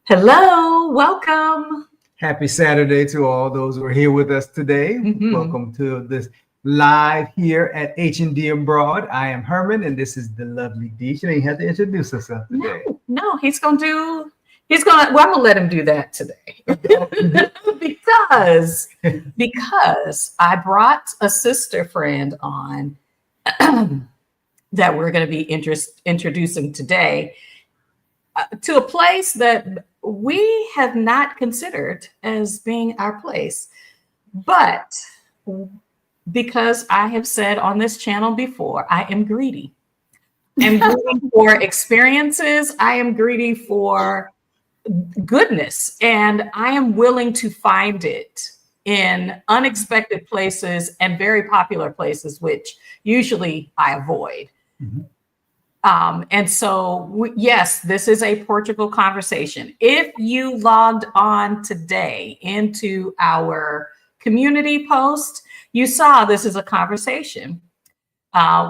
Hello, welcome. Happy Saturday to all those who are here with us today. Welcome to this live here at H&D Abroad. I am Herman, and this is the lovely Dee. She didn't have to introduce herself today. No, I'm gonna let him do that today. because I brought a sister friend on that we're going to be introducing today to a place that we have not considered as being our place. But because I have said on this channel before, I am greedy. I'm greedy for experiences. I am greedy for goodness. And I am willing to find it in unexpected places and very popular places, which usually I avoid. And so, yes, this is a Portugal conversation. If you logged on today into our community post, you saw this is a conversation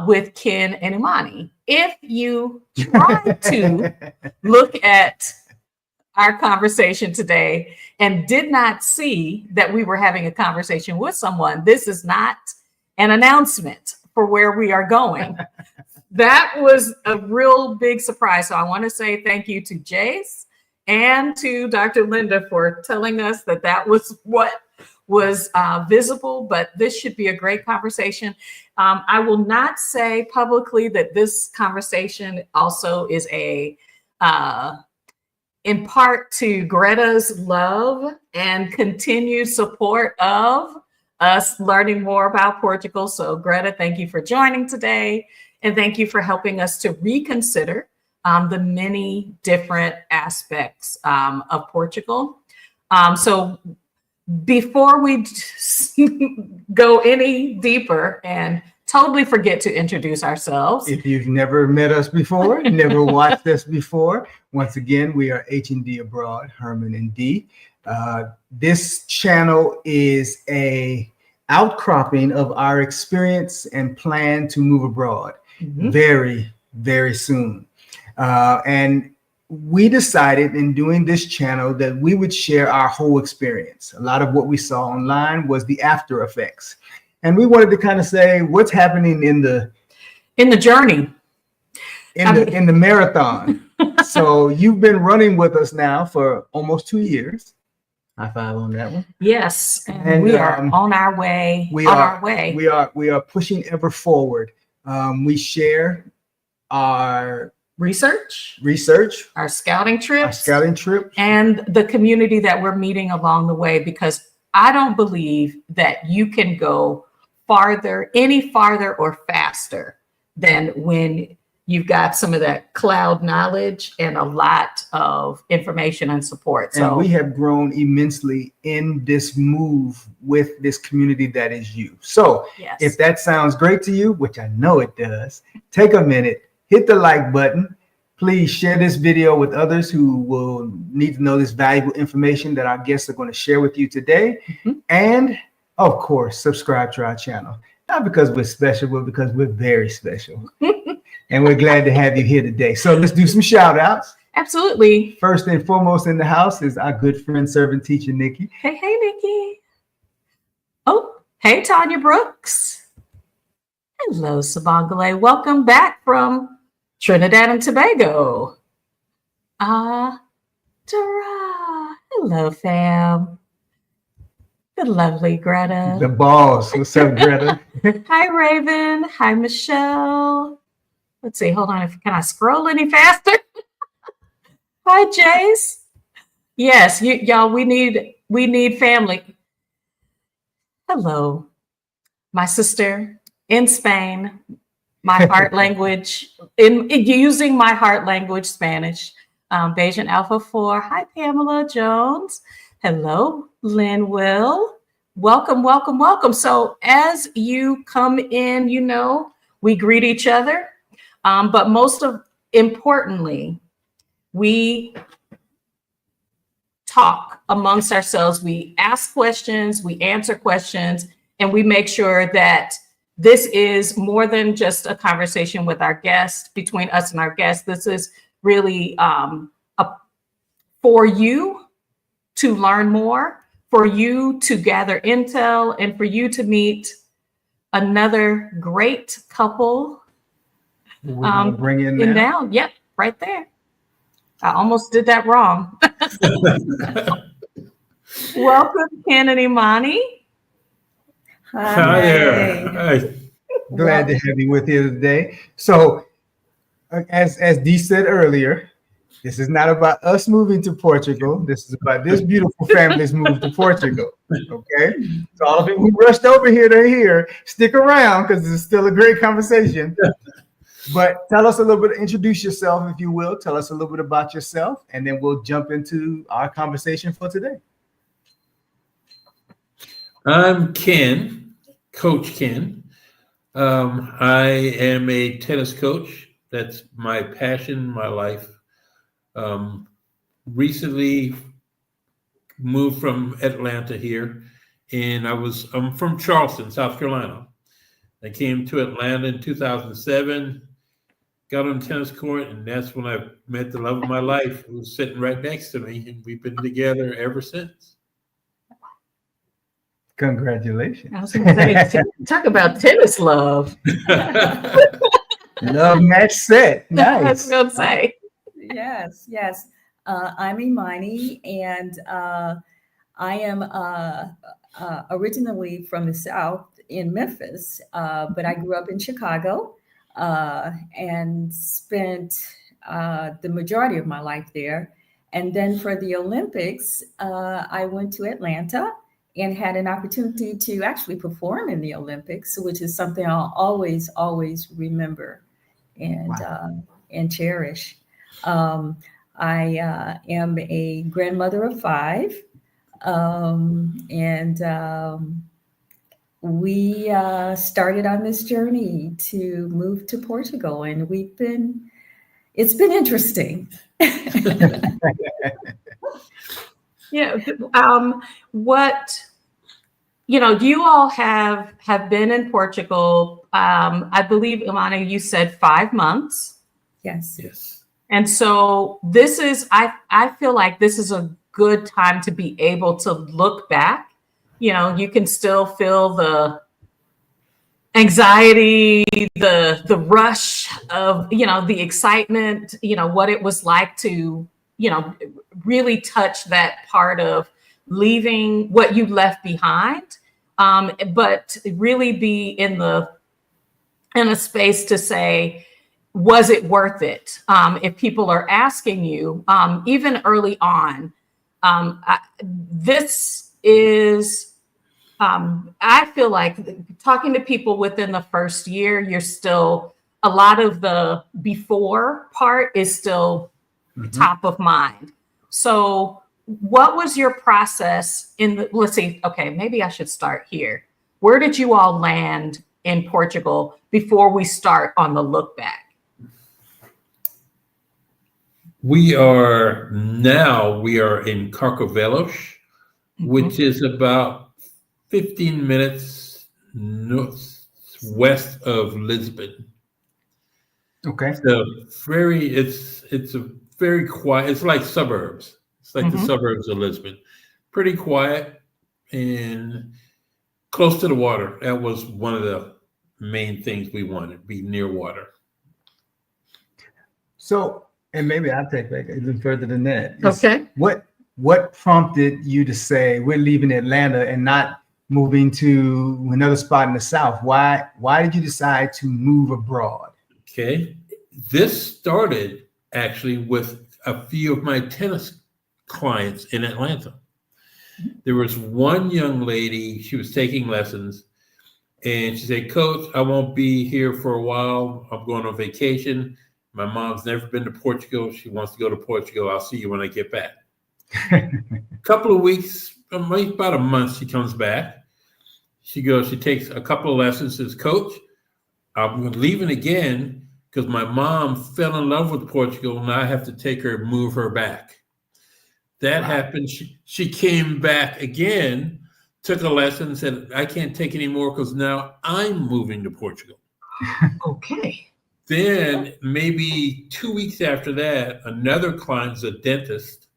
with Ken and Imani. If you try to look at our conversation today and did not see that we were having a conversation with someone, this is not an announcement for where we are going. That was a real big surprise. So I want to say thank you to Jace and to Dr. Linda for telling us that that was what was visible, but this should be a great conversation. I will not say publicly that this conversation also is in part to Greta's love and continued support of us learning more about Portugal. So Greta, thank you for joining today. And thank you for helping us to reconsider the many different aspects of Portugal. So before we go any deeper and totally forget to introduce ourselves. If you've never met us before, never watched us before, once again, we are H&D Abroad, Herman and Dee. This channel is a outcropping of our experience and plan to move abroad very, very soon. And we decided in doing this channel that we would share our whole experience. A lot of what we saw online was the after effects. And we wanted to kind of say what's happening in the journey, in the marathon. So you've been running with us now for almost 2 years. High five on that one. Yes, and we are on our way. We are pushing ever forward. We share our research, our scouting trips, and the community that we're meeting along the way, because I don't believe that you can go any farther or faster than when you've got some of that cloud knowledge and a lot of information and support. And we have grown immensely in this move with this community that is you. So yes, if that sounds great to you, which I know it does, take a minute, hit the like button. Please share this video with others who will need to know this valuable information that our guests are going to share with you today. And of course, subscribe to our channel. Not because we're special, but because we're very special. And we're glad to have you here today. So let's do some shout outs. Absolutely. First and foremost in the house is our good friend, servant teacher, Nikki. Hey, Nikki. Oh, hey, Tanya Brooks. Hello, Sabangale. Welcome back from Trinidad and Tobago. Dara. Hello, fam. The lovely Greta. The boss. What's up, Greta? Hi, Raven. Hi, Michelle. Let's see. Hold on. Can I scroll any faster? Hi, Jace. Yes, y'all. We need family. Hello, my sister in Spain. My heart language using my heart language, Spanish. Bayesian Alpha 4. Hi, Pamela Jones. Hello, Lynn Will. Welcome, welcome, welcome. So as you come in, we greet each other. But importantly, we talk amongst ourselves. We ask questions, we answer questions, and we make sure that this is more than just a conversation with our guest, between us and our guest. This is really for you to learn more, for you to gather intel, and for you to meet another great couple. We're gonna bring in in now. down. Yep, right there. I almost did that wrong. Welcome, Ken and Imani. Hi there. Hi. Glad to have you with you today. So, as Dee said earlier, this is not about us moving to Portugal. This is about this beautiful family's move to Portugal. Okay, so all of you who rushed over here to here, stick around because this is still a great conversation. But tell us a little bit, introduce yourself, if you will. Tell us a little bit about yourself, and then we'll jump into our conversation for today. I'm Ken, Coach Ken. I am a tennis coach. That's my passion, my life. Recently moved from Atlanta here, and I'm from Charleston, South Carolina. I came to Atlanta in 2007, got on the tennis court, and that's when I met the love of my life, who was sitting right next to me, and we've been together ever since. Congratulations. I was going to say, talk about tennis love. Love match set. Nice. I was going to say. Yes. I'm Imani, and I am originally from the South in Memphis, but I grew up in Chicago and spent the majority of my life there. And then for the Olympics, I went to Atlanta and had an opportunity to actually perform in the Olympics, which is something I'll always remember and cherish. I am a grandmother of 5, and we started on this journey to move to Portugal, and it's been interesting. Yeah. You all have been in Portugal. I believe, Imani, you said 5 months. Yes. And so this is, I feel like this is a good time to be able to look back. You can still feel the anxiety, the rush of, the excitement, what it was like to, really touch that part of leaving what you left behind, but really be in a space to say, was it worth it? If people are asking you, even early on, this is, I feel like talking to people within the first year, you're still, a lot of the before part is still top of mind. So what was your process let's see, okay, maybe I should start here. Where did you all land in Portugal before we start on the look back? We are in Carcavelos, which is about 15 minutes northwest of Lisbon. Okay. So it's a very quiet. It's like suburbs. It's like the suburbs of Lisbon. Pretty quiet and close to the water. That was one of the main things we wanted, be near water. So, and maybe I'll take back even further than that. Okay. What prompted you to say we're leaving Atlanta and not moving to another spot in the South? Why did you decide to move abroad? Okay. This started actually with a few of my tennis clients in Atlanta. There was one young lady, she was taking lessons, and she said, "Coach, I won't be here for a while. I'm going on vacation. My mom's never been to Portugal. She wants to go to Portugal. I'll see you when I get back." A couple of weeks, about a month, she comes back. She takes a couple of lessons, says, "Coach, I'm leaving again because my mom fell in love with Portugal and I have to take her and move her back." That happened. She came back again, took a lesson, said, "I can't take any more because now I'm moving to Portugal." Okay. Then maybe 2 weeks after that, another client's a dentist,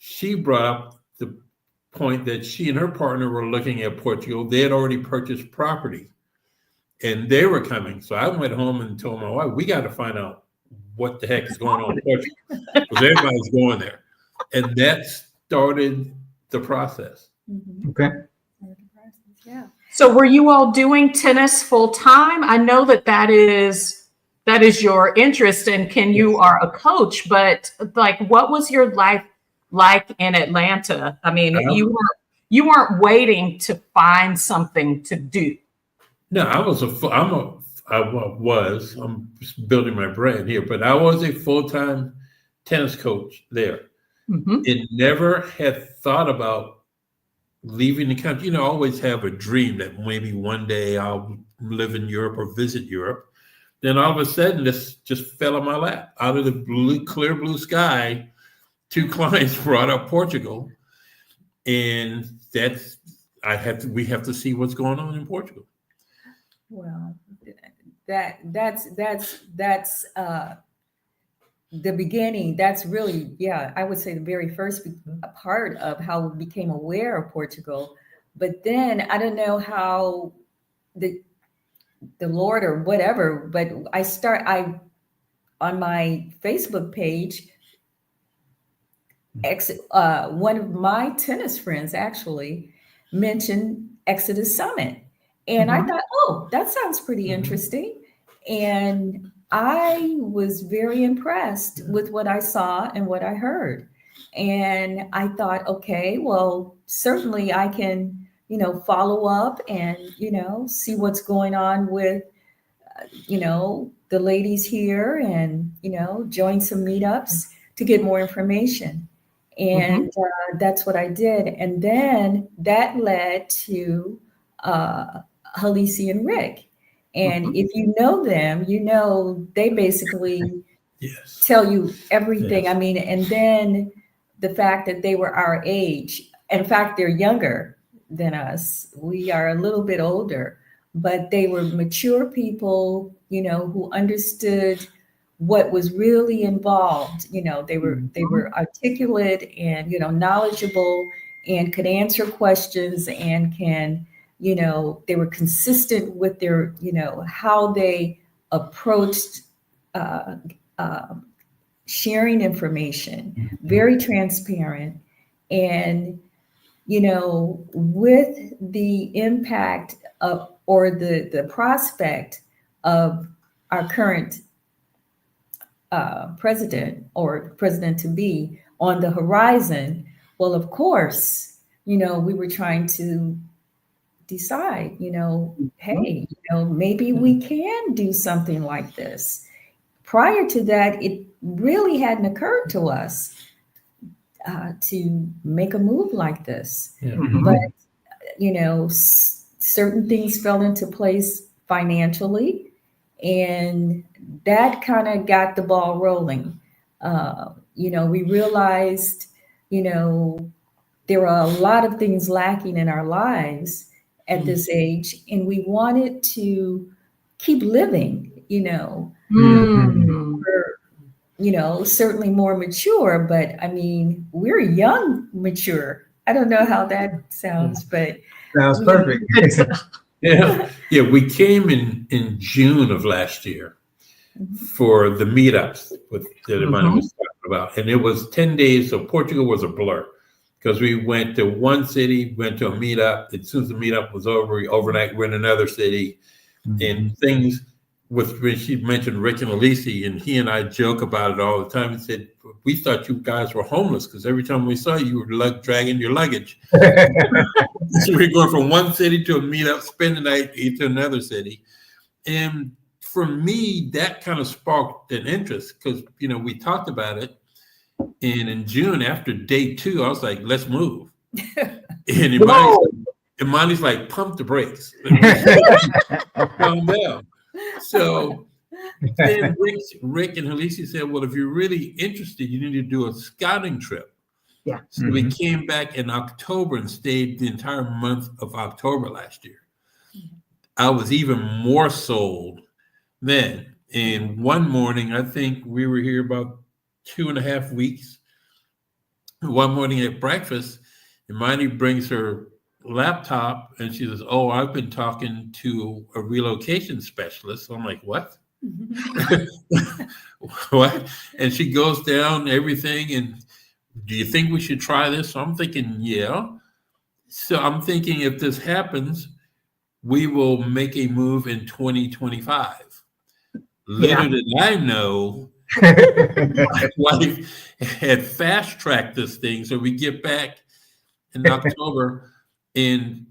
she brought up the point that she and her partner were looking at Portugal. They had already purchased property and they were coming. So I went home and told my wife, we got to find out what the heck is going on in Portugal because everybody's going there. And that started the process. Okay. Yeah. So were you all doing tennis full time? I know that is your interest, and you are a coach, but like, what was your life like in Atlanta? I mean, you weren't waiting to find something to do. No, I'm just building my brand here, but I was a full-time tennis coach there. Mm-hmm. And never had thought about leaving the country. I always have a dream that maybe one day I'll live in Europe or visit Europe. Then all of a sudden, this just fell on my lap. Out of the clear blue sky, 2 clients brought up Portugal. And we have to see what's going on in Portugal. Well, that's the beginning. That's really, I would say the very first part of how we became aware of Portugal. But then I don't know how the Lord or whatever, but I on my Facebook page, one of my tennis friends actually mentioned Exodus Summit. And I thought, oh, that sounds pretty interesting. And I was very impressed with what I saw and what I heard. And I thought, okay, well, certainly I can, follow up and, see what's going on with, the ladies here and, join some meetups to get more information. And that's what I did. And then that led to Halisi and Rick. And if you know them, they basically tell you everything. Yes. I mean, and then the fact that they were our age, in fact, they're younger than us. We are a little bit older, but they were mature people, who understood what was really involved. They were articulate and, knowledgeable and could answer questions and can, they were consistent with their, how they approached sharing information, very transparent. And, with the impact of, or the prospect of our current president or president to be on the horizon, well, of course, we were trying to decide, hey, maybe we can do something like this. Prior to that, it really hadn't occurred to us to make a move like this. But, certain things fell into place financially, and that kind of got the ball rolling. We realized, there were a lot of things lacking in our lives at this age, and we wanted to keep living, we're, certainly more mature, but I mean, we're young, mature. I don't know how that sounds, but sounds perfect. Yeah. We came in June of last year for the meetups that everybody was talking about, and it was 10 days. So Portugal was a blur because we went to one city, went to a meetup. As soon as the meetup was over, overnight we're in another city, and things. When she mentioned Rick and Alisi, and he and I joke about it all the time. He said, we thought you guys were homeless because every time we saw you, you were dragging your luggage. So we're going from one city to a meetup, spend the night, to another city. And for me, that kind of sparked an interest because, we talked about it. And in June, after day 2, I was like, let's move. And Imani's like, pump the brakes. Calm down. So then Rick and Halisi said, well, if you're really interested, you need to do a scouting trip. Yeah. So we came back in October and stayed the entire month of October last year. I was even more sold then. And one morning, I think we were here about 2.5 weeks. one morning at breakfast, Imani brings her laptop and she says, "Oh, I've been talking to a relocation specialist." So I'm like, "What?" What? And she goes down everything. And do you think we should try this? So I'm thinking, yeah. So I'm thinking if this happens, we will make a move in 2025. Little did I know, my wife had fast tracked this thing. So we get back in October, and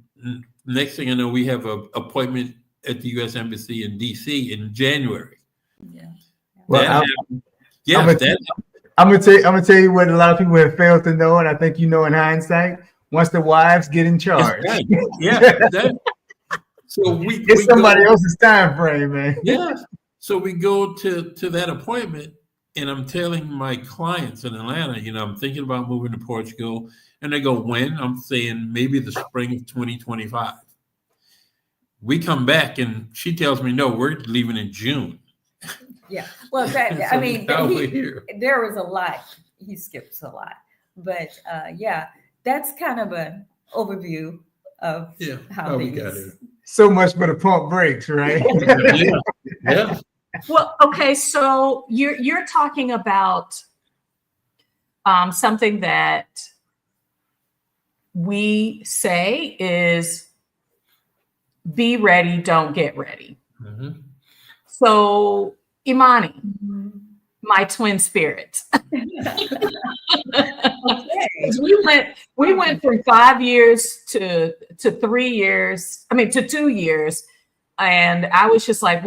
next thing I know, we have an appointment at the U.S. Embassy in D.C. in January. Yeah. Well, That happened. Yes, I'm gonna, that I'm gonna tell you what a lot of people have failed to know, and I think you know in hindsight. Once the wives get in charge, right. Yeah. So we it's somebody go, else's time frame, man. yeah. So we go to that appointment, and I'm telling my clients in Atlanta, I'm thinking about moving to Portugal, and they go, "When?" I'm saying maybe the spring of 2025. We come back, and she tells me, "No, we're leaving in June." Yeah. Well, that, So I mean, now we're here. there was a lot. He skips a lot, but yeah, that's kind of an overview of how we got things. it. So much for the pump brakes, right? Yeah. Yeah. Well, okay, so you're talking about something that we say is be ready, don't get ready. Mhm. So Imani, my twin spirit. Okay. we went from 5 years to 3 years. I mean to 2 years, and I was just like,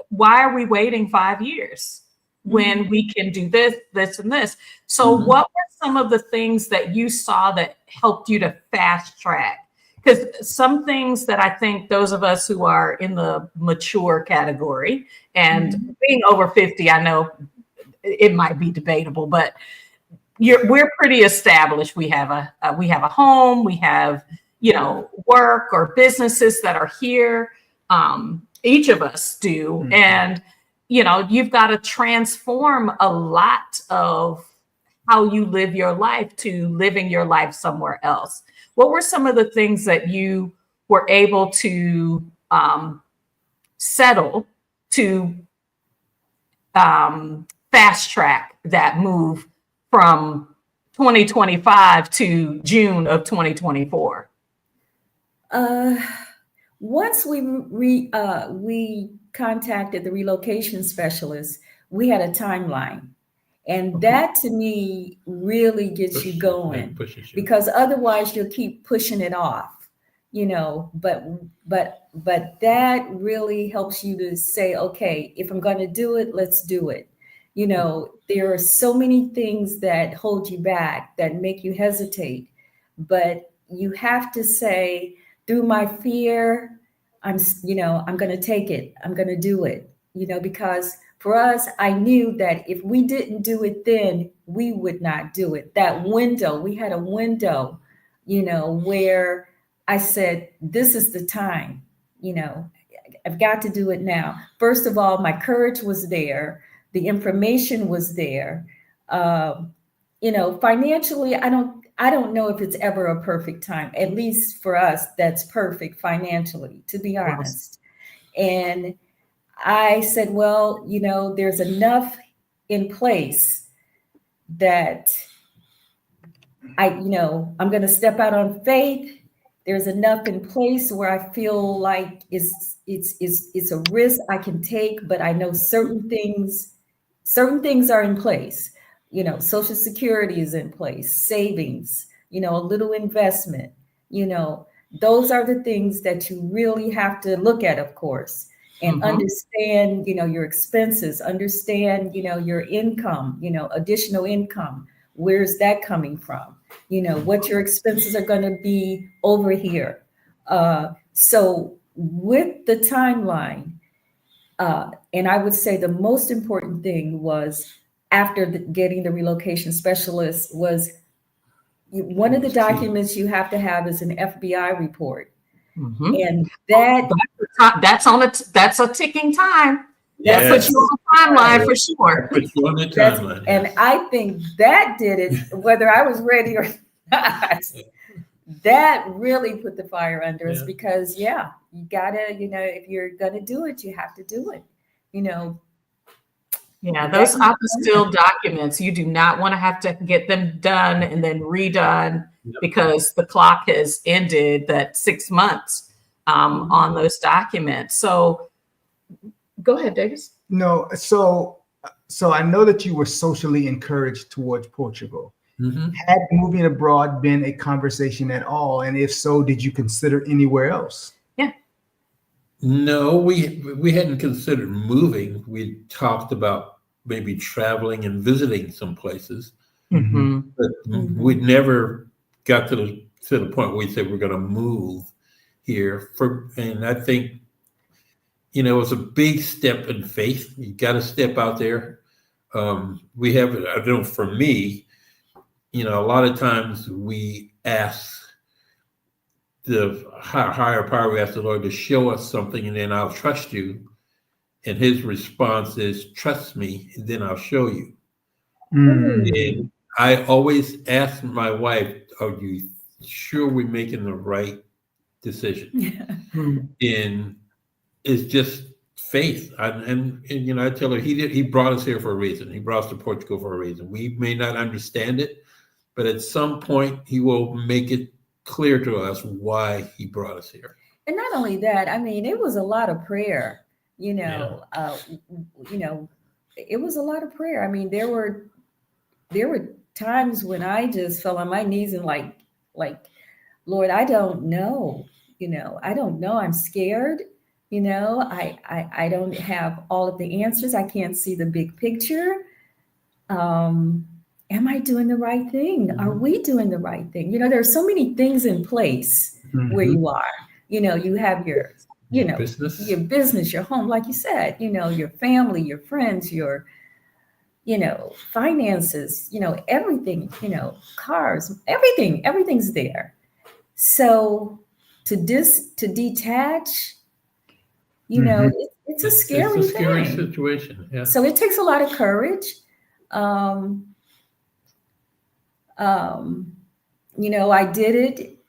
why are we waiting 5 years when we can do this, this, and this? So, what were some of the things that you saw that helped you to fast track? Because some things that I think those of us who are in the mature category, and being over 50, I know it might be debatable, but we're pretty established. We have a home, we have work or businesses that are here. Each of us do, and you've got to transform a lot of how you live your life to living your life somewhere else. What were some of the things that you were able to settle to fast track that move from 2025 to June of 2024? Once we contacted the relocation specialist, we had a timeline. And that to me really gets you going, because otherwise you'll keep pushing it off, but that really helps you to say, okay, if I'm going to do it, let's do it. There are so many things that hold you back, that make you hesitate, but you have to say, through my fear, I'm going to take it. I'm going to do it, because for us, I knew that if we didn't do it then, we would not do it. That window, we had a window, where I said, this is the time, I've got to do it now. First of all, my courage was there. The information was there. Financially, I don't know if it's ever a perfect time. At least for us, that's perfect financially, to be honest. And I said, well, there's enough in place that I'm going to step out on faith. There's enough in place where I feel like it's a risk I can take, but I know certain things are in place. Social Security is in place, savings, a little investment, those are the things that you really have to look at, of course. And understand, your expenses, understand, your income, additional income. Where's that coming from? What your expenses are going to be over here. So with the timeline, and I would say the most important thing was after getting the relocation specialist was one of the documents you have to have is an FBI report. And that's a ticking time. That puts you on the timeline for sure. Put you on the timeline. And I think that did it, whether I was ready or not. That really put the fire under us because, you gotta, if you're gonna do it, you have to do it. Yeah, those apostille documents, you do not want to have to get them done and then redone because the clock has ended that 6 months on those documents. So go ahead, Davis. No, so I know that you were socially encouraged towards Portugal. Had moving abroad been a conversation at all? And if so, did you consider anywhere else? No, we hadn't considered moving. We talked about maybe traveling and visiting some places, but we'd never got to the point where we said we're going to move here. And I think, it was a big step in faith. You got to step out there. We have, I know for me, a lot of times we ask the higher power, we ask the Lord to show us something, and then I'll trust you. And his response is, trust me, and then I'll show you. And I always ask my wife, are you sure we're making the right decision? And it's just faith. And I tell her, he brought us here for a reason. He brought us to Portugal for a reason. We may not understand it, but at some point he will make it clear to us why he brought us here. And not only that, it was a lot of prayer, it was a lot of prayer. There were times when I just fell on my knees and like, Lord, I don't know, I don't know. I'm scared. I don't have all of the answers. I can't see the big picture. Am I doing the right thing? Are we doing the right thing? There are so many things in place where you are. You have your, business, your home, like you said, your family, your friends, your, finances, everything, cars, everything's there. So to detach, it's a scary thing. Situation. Yeah. So it takes a lot of courage. I did it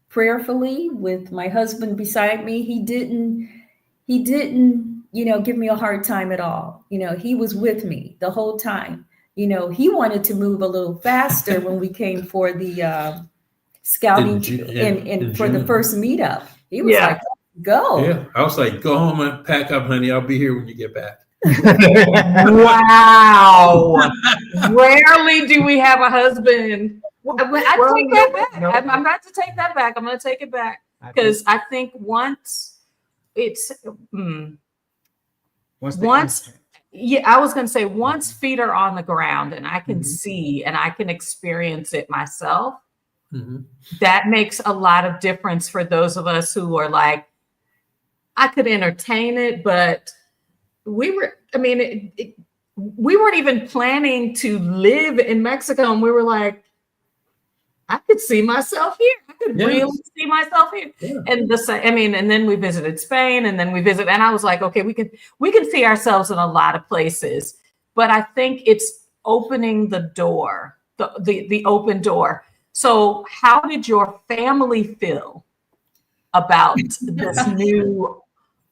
prayerfully with my husband beside me. He didn't, give me a hard time at all. He was with me the whole time. He wanted to move a little faster when we came for the scouting for the first meetup. He was like, go. Yeah. I was like, go home and pack up, honey. I'll be here when you get back. Wow. Rarely do we have a husband. I take that back. No. I'm about to take that back. I'm going to take it back because I think once it's I was going to say once feet are on the ground and I can see and I can experience it myself, that makes a lot of difference for those of us who are like, I could entertain it, but we weren't even planning to live in Mexico. And we were like, I could see myself here. I could really see myself here. Yeah. And and then we visited Spain and then and I was like, okay, we can see ourselves in a lot of places, but I think it's opening the door, the open door. So how did your family feel about this new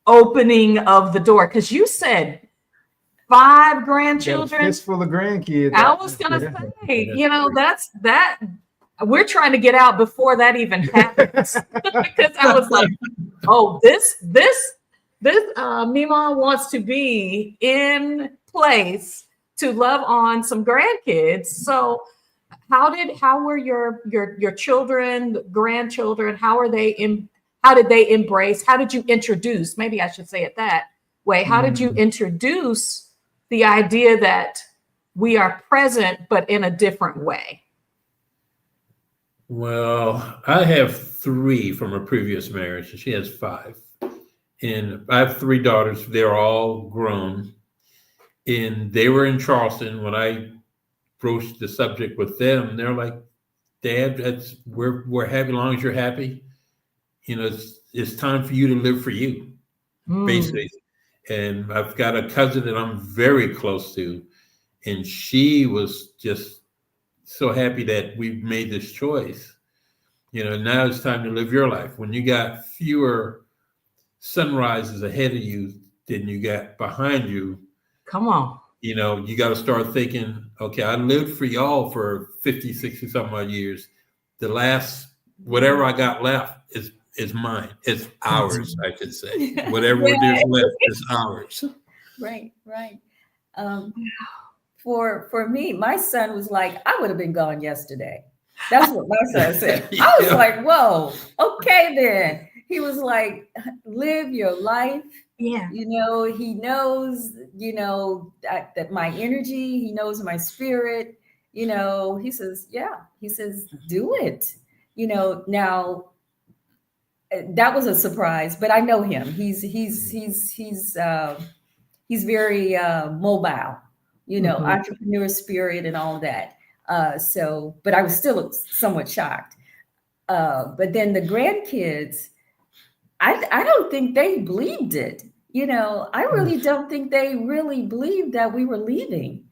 opening of the door? Because you said 5 grandchildren. It's full of grandkids. I was gonna say, that's that. We're trying to get out before that even happens. Because I was like, oh, this Mima wants to be in place to love on some grandkids. So how were your children, grandchildren, how did they embrace, how did you introduce, maybe I should say it that way, how did you introduce the idea that we are present, but in a different way? Well, I have 3 from a previous marriage, and she has 5. And I have 3 daughters. They're all grown. And they were in Charleston when I broached the subject with them. They're like, Dad, we're happy as long as you're happy. It's time for you to live for you, basically. And I've got a cousin that I'm very close to, and she was just so happy that we've made this choice. Now it's time to live your life. When you got fewer sunrises ahead of you than you got behind you, come on. You got to start thinking, okay, I lived for y'all for 50, 60 some odd years. The last, whatever I got left is mine. It's ours, I should say. Whatever there's left is ours. Right. For me, my son was like, I would have been gone yesterday. That's what my son said. I was like, whoa, okay then. He was like, live your life. Yeah. He knows, that my energy, he knows my spirit, he says, do it. Now that was a surprise, but I know him. He's very mobile, entrepreneur spirit and all that. But I was still somewhat shocked. But then the grandkids, I don't think they believed it. I really don't think they really believed that we were leaving.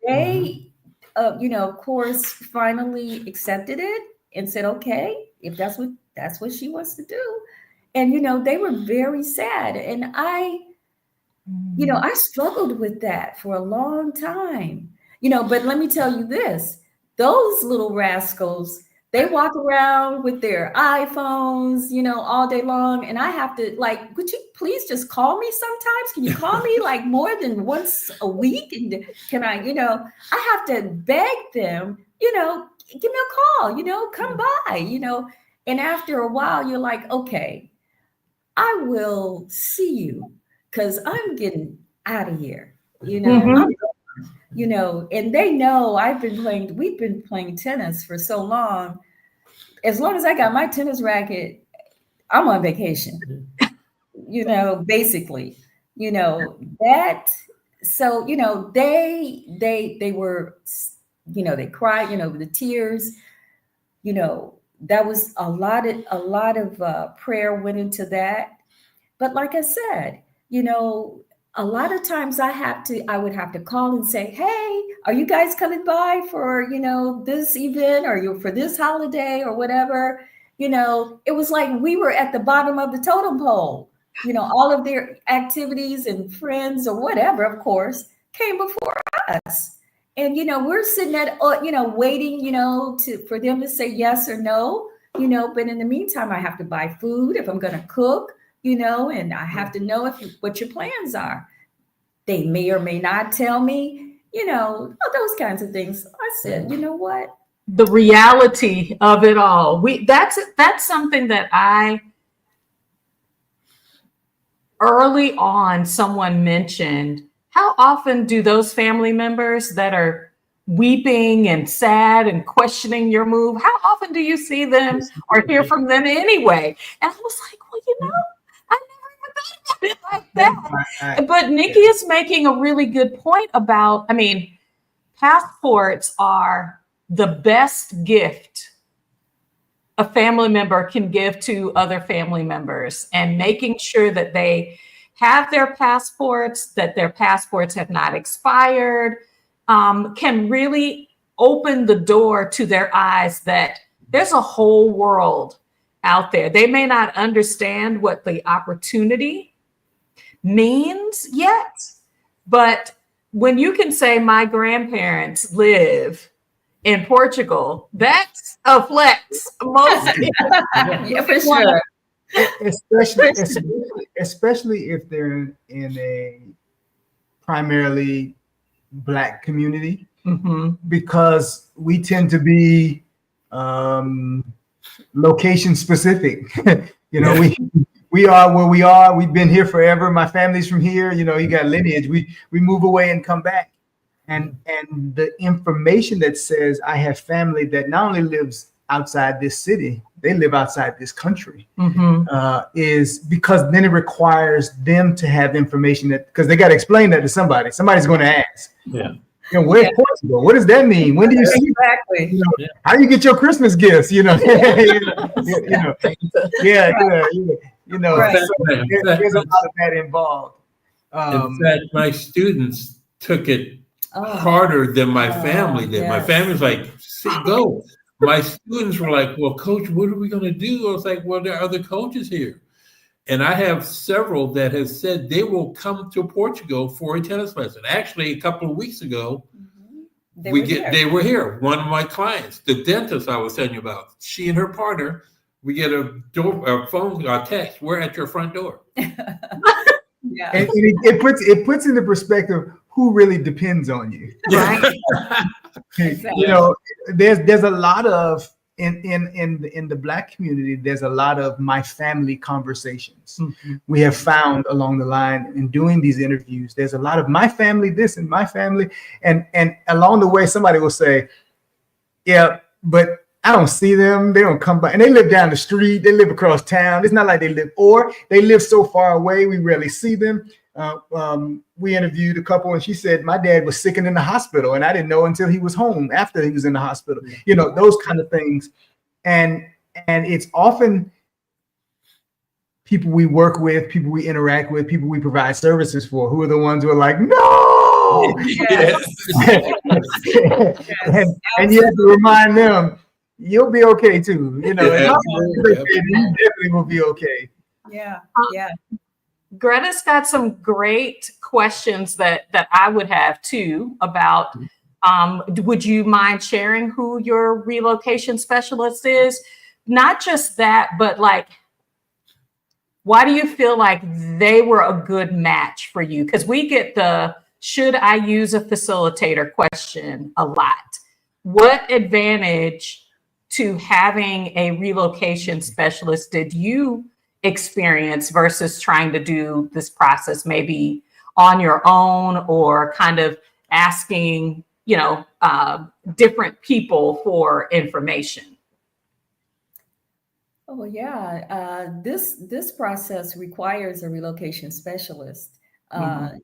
They, of course, finally accepted it and said, okay, if that's what she wants to do. And, they were very sad. And I struggled with that for a long time, but let me tell you this, those little rascals, they walk around with their iPhones, all day long. And I have to would you please just call me sometimes? Can you call me more than once a week? And can I, I have to beg them, give me a call, come by, and after a while, you're like, okay, I will see you because I'm getting out of here, and they know we've been playing tennis for so long. As long as I got my tennis racket, I'm on vacation, basically, that. So, they were, they cried, the tears, that was a lot of prayer went into that. But like I said, a lot of times I would have to call and say, hey, are you guys coming by for, this event or for this holiday or whatever? It was like we were at the bottom of the totem pole. All of their activities and friends or whatever, of course, came before us. And, we're sitting at, waiting, for them to say yes or no, but in the meantime, I have to buy food if I'm going to cook. And I have to know what your plans are. They may or may not tell me, those kinds of things. I said, you know what? The reality of it all. That's something that early on, someone mentioned, how often do those family members that are weeping and sad and questioning your move, how often do you see them or hear from them anyway? And I was like, well, I never even thought about it like that. But Nikki is making a really good point about, passports are the best gift a family member can give to other family members, and making sure that they have their passports, that their passports have not expired, can really open the door to their eyes that there's a whole world out there. They may not understand what the opportunity means yet, but when you can say my grandparents live in Portugal, that's a flex. Yeah, for sure. Especially if they're in a primarily Black community, because we tend to be location specific. We are where we are. We've been here forever. My family's from here. You got lineage. We move away and come back. And the information that says I have family that not only lives outside this city, they live outside this country, is because then it requires them to have information because they got to explain that to somebody. Somebody's going to ask. Yeah. Where's Portugal? What does that mean? When do you see exactly? How do you get your Christmas gifts? You know, Right. so there's a lot of that involved. In fact, my students took it Oh, harder than my family did. My yes. family's like, "See, go." My students were like, "Well, coach, what are we going to do?" I was like, "Well, there are other coaches here." And I have several that have said they will come to Portugal for a tennis lesson. Actually, a couple of weeks ago, they were here. One of my clients, the dentist I was telling you about, she and her partner, we get a phone, a text. We're at your front door. Yeah. And it puts into perspective who really depends on you. Right. Exactly. You know, there's a lot of in the Black community, there's a lot of my family conversations. Mm-hmm. We have found along the line in doing these interviews, there's a lot of my family this and my family, and along the way somebody will say, yeah, but I don't see them, they don't come by, and they live down the street, they live across town. It's not like they live so far away we rarely see them. We interviewed a couple and she said my dad was sick and in the hospital and I didn't know until he was home after he was in the hospital. You know, those kind of things. And it's often people we work with, people we interact with, people we provide services for, who are the ones who are like, no. Yes. And you have to remind them, you'll be okay too. You know, Yeah, you definitely will be okay. Yeah. Yeah. Greta's got some great questions that I would have too about, would you mind sharing who your relocation specialist is? Not just that, but like, why do you feel like they were a good match for you? Because we get the, should I use a facilitator question a lot. What advantage to having a relocation specialist did you experience versus trying to do this process maybe on your own or kind of asking, you know, different people for information? Oh yeah, this process requires a relocation specialist. Mhm.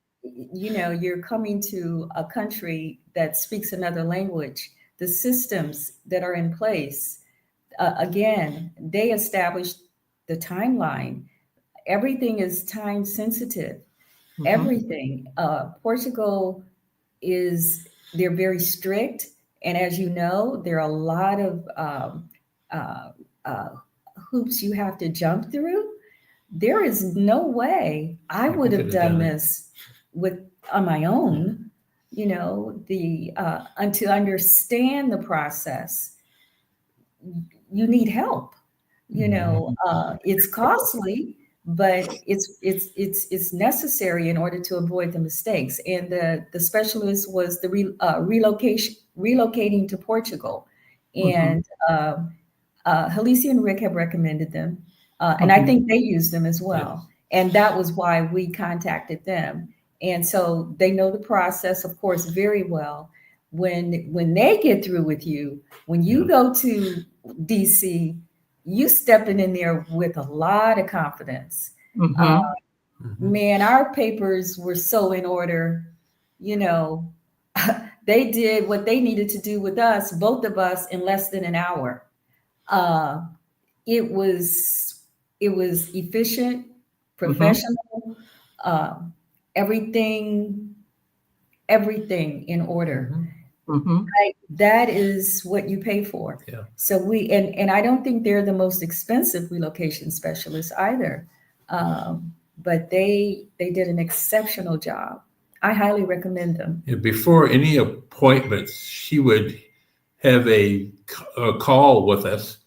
You know, you're coming to a country that speaks another language. The systems that are in place, again, they established the timeline. Everything is time sensitive. Mhm. Everything. Portugal they're very strict, and as you know, there are a lot of hoops you have to jump through. There is no way I would have done this on my own. You know, and to understand the process, you need help. You know, it's costly, but it's necessary in order to avoid the mistakes. And the specialist was the relocating to Portugal, and Halisi and Rick have recommended them, and I think they use them as well. And that was why we contacted them. And so they know the process, of course, very well. When they get through with you, when you go to DC, you stepping in there with a lot of confidence. Man, our papers were so in order. You know, they did what they needed to do with us, both of us, in less than an hour. It was efficient, professional, everything in order. Right? That is what you pay for. Yeah. So and I don't think they're the most expensive relocation specialists either, but they did an exceptional job. I highly recommend them. And before any appointments, she would have a call with us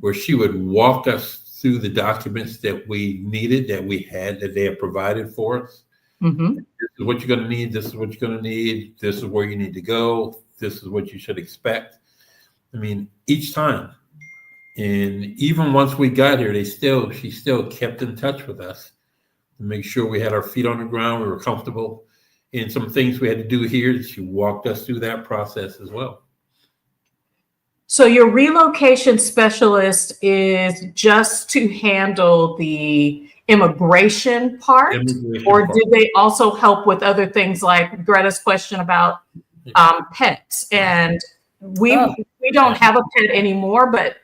where she would walk us through the documents that we needed, that we had, that they had provided for us. This is what you're going to need. This is what you're going to need. This is where you need to go. This is what you should expect. I mean, each time. And even once we got here, she still kept in touch with us to make sure we had our feet on the ground, we were comfortable. And some things we had to do here, she walked us through that process as well. So your relocation specialist is just to handle the immigration part, or do they also help with other things like Greta's question about pets? And we don't have a pet anymore, but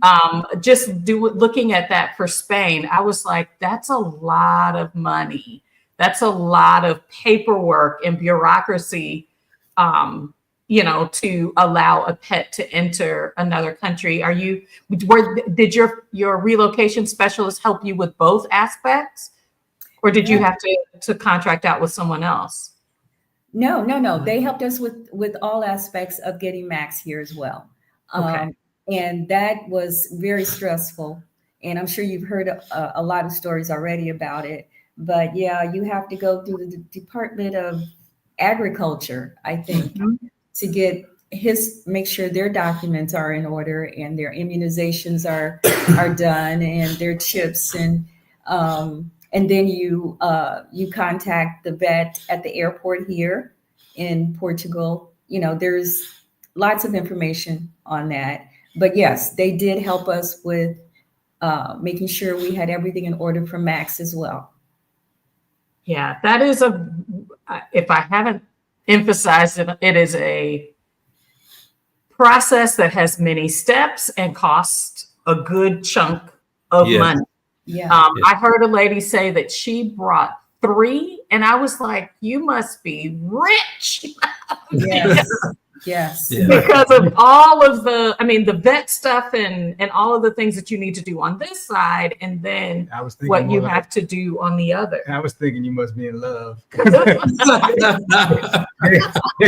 Looking at that for Spain, I was like, that's a lot of money. That's a lot of paperwork and bureaucracy, to allow a pet to enter another country. Did your relocation specialist help you with both aspects, or did you have to contract out with someone else? No. They helped us with all aspects of getting Max here as well. Okay. And that was very stressful. And I'm sure you've heard a lot of stories already about it. But yeah, you have to go through the Department of Agriculture, I think, to make sure their documents are in order and their immunizations are done and their chips, and then you contact the vet at the airport here in Portugal. There's lots of information on that. But yes, they did help us with making sure we had everything in order for Max as well. Yeah, that is if I haven't emphasized it, it is a process that has many steps and costs a good chunk of money. Yeah. I heard a lady say that she brought 3, and I was like, you must be rich. Yes. Yes. Yeah. Because of all of the vet stuff and all of the things that you need to do on this side, and then what you have to do on the other. I was thinking you must be in love. They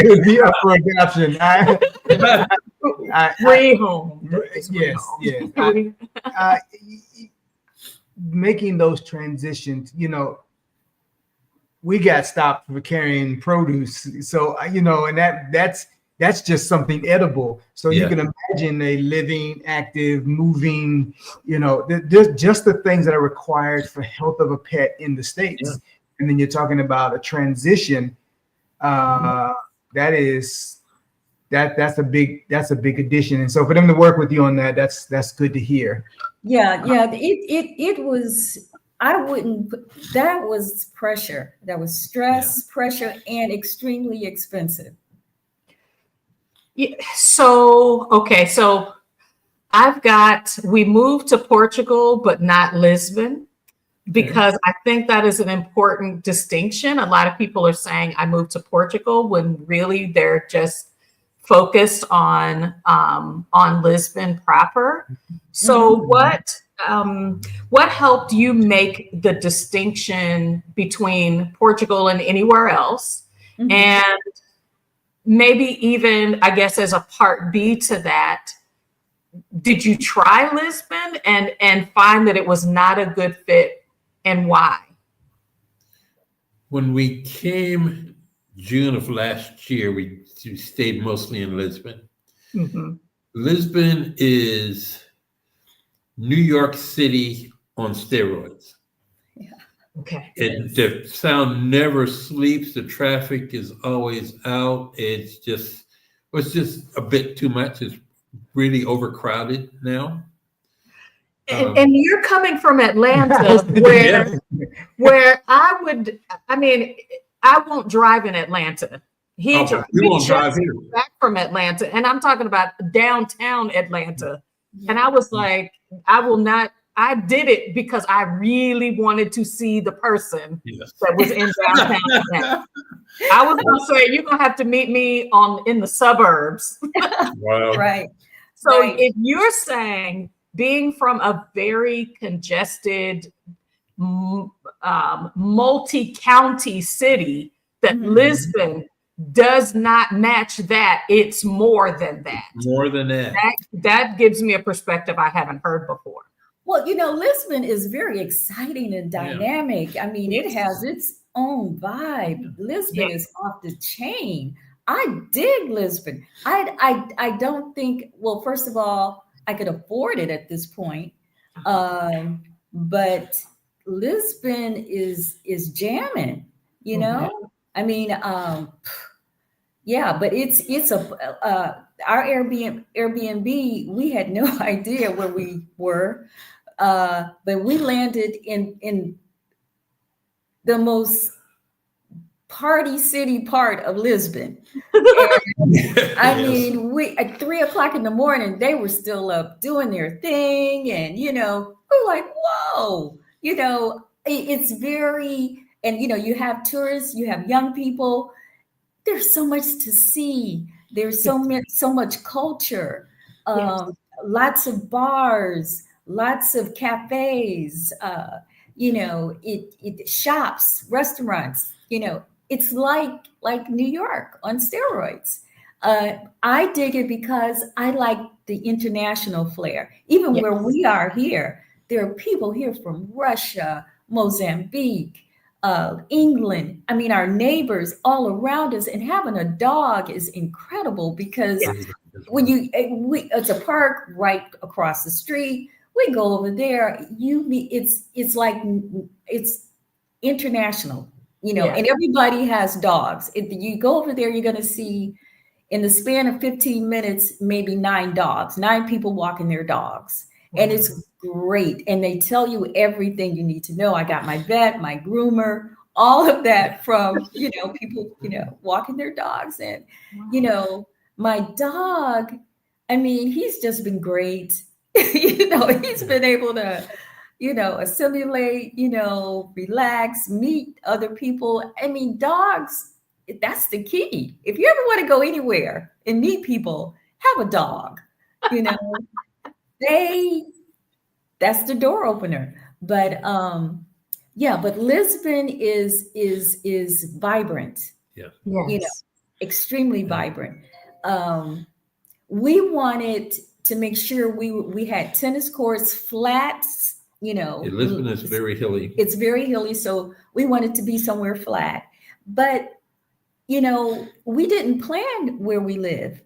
would be up for adoption. Rehome. Yes. Making those transitions, we got stopped for carrying produce. So, and that's just something edible. So you can imagine a living, active, moving, just the things that are required for health of a pet in the States. Yeah. And then you're talking about a transition. That's a big addition. And so for them to work with you on that, that's good to hear. Yeah. It was, that was pressure. That was stress, pressure, and extremely expensive. Yeah, so we moved to Portugal, but not Lisbon, because I think that is an important distinction. A lot of people are saying I moved to Portugal when really they're just focused on Lisbon proper. So what helped you make the distinction between Portugal and anywhere else? Mm-hmm. And maybe even, I guess, as a part B to that, did you try Lisbon and find that it was not a good fit, and why? When we came June of last year, we stayed mostly in Lisbon. Mm-hmm. Lisbon is New York City on steroids. Yeah. Okay. The sound never sleeps. The traffic is always out. It's just a bit too much. It's really overcrowded now. And you're coming from Atlanta, where I won't drive in Atlanta. He won't drive here. Back from Atlanta, and I'm talking about downtown Atlanta. Yeah. And I was like, I will not. I did it because I really wanted to see the person that was in downtown Atlanta. I was going to say, you're going to have to meet me in the suburbs. Wow. Right. So if you're saying, being from a very congested, multi-county city, that Lisbon does not match that, it's more than that. More than that. That gives me a perspective I haven't heard before. Well, Lisbon is very exciting and dynamic. Yeah. I mean, it has its own vibe. Lisbon is off the chain. I dig Lisbon. I don't think, well, first of all, I could afford it at this point. But Lisbon is jamming, I mean, but it's our Airbnb, we had no idea where we were, but we landed in the most party city part of Lisbon. And, I Yes. mean, we at 3 o'clock in the morning, they were still up doing their thing, and we're like, whoa, it's very, and you have tourists, you have young people. There's so much to see. There's so much culture. Yes. Lots of bars, lots of cafes. It shops, restaurants. It's like New York on steroids. I dig it because I like the international flair. Even Yes. where we are here, there are people here from Russia, Mozambique, England. I mean, our neighbors all around us, and having a dog is incredible because Yes. when it's a park right across the street. We go over there. It's like it's international, Yes. and everybody has dogs. If you go over there, you're going to see in the span of 15 minutes, maybe 9 dogs, 9 people walking their dogs. And it's great. And they tell you everything you need to know. I got my vet, my groomer, all of that from, people, walking their dogs. And, my dog, I mean, he's just been great. He's been able to, assimilate, relax, meet other people. I mean, dogs, that's the key. If you ever want to go anywhere and meet people, have a dog. That's the door opener. But but Lisbon is vibrant. Yeah. Yes. Extremely vibrant. We wanted to make sure we had tennis courts, flats. Lisbon is very hilly. It's very hilly, so we wanted to be somewhere flat. But we didn't plan where we live.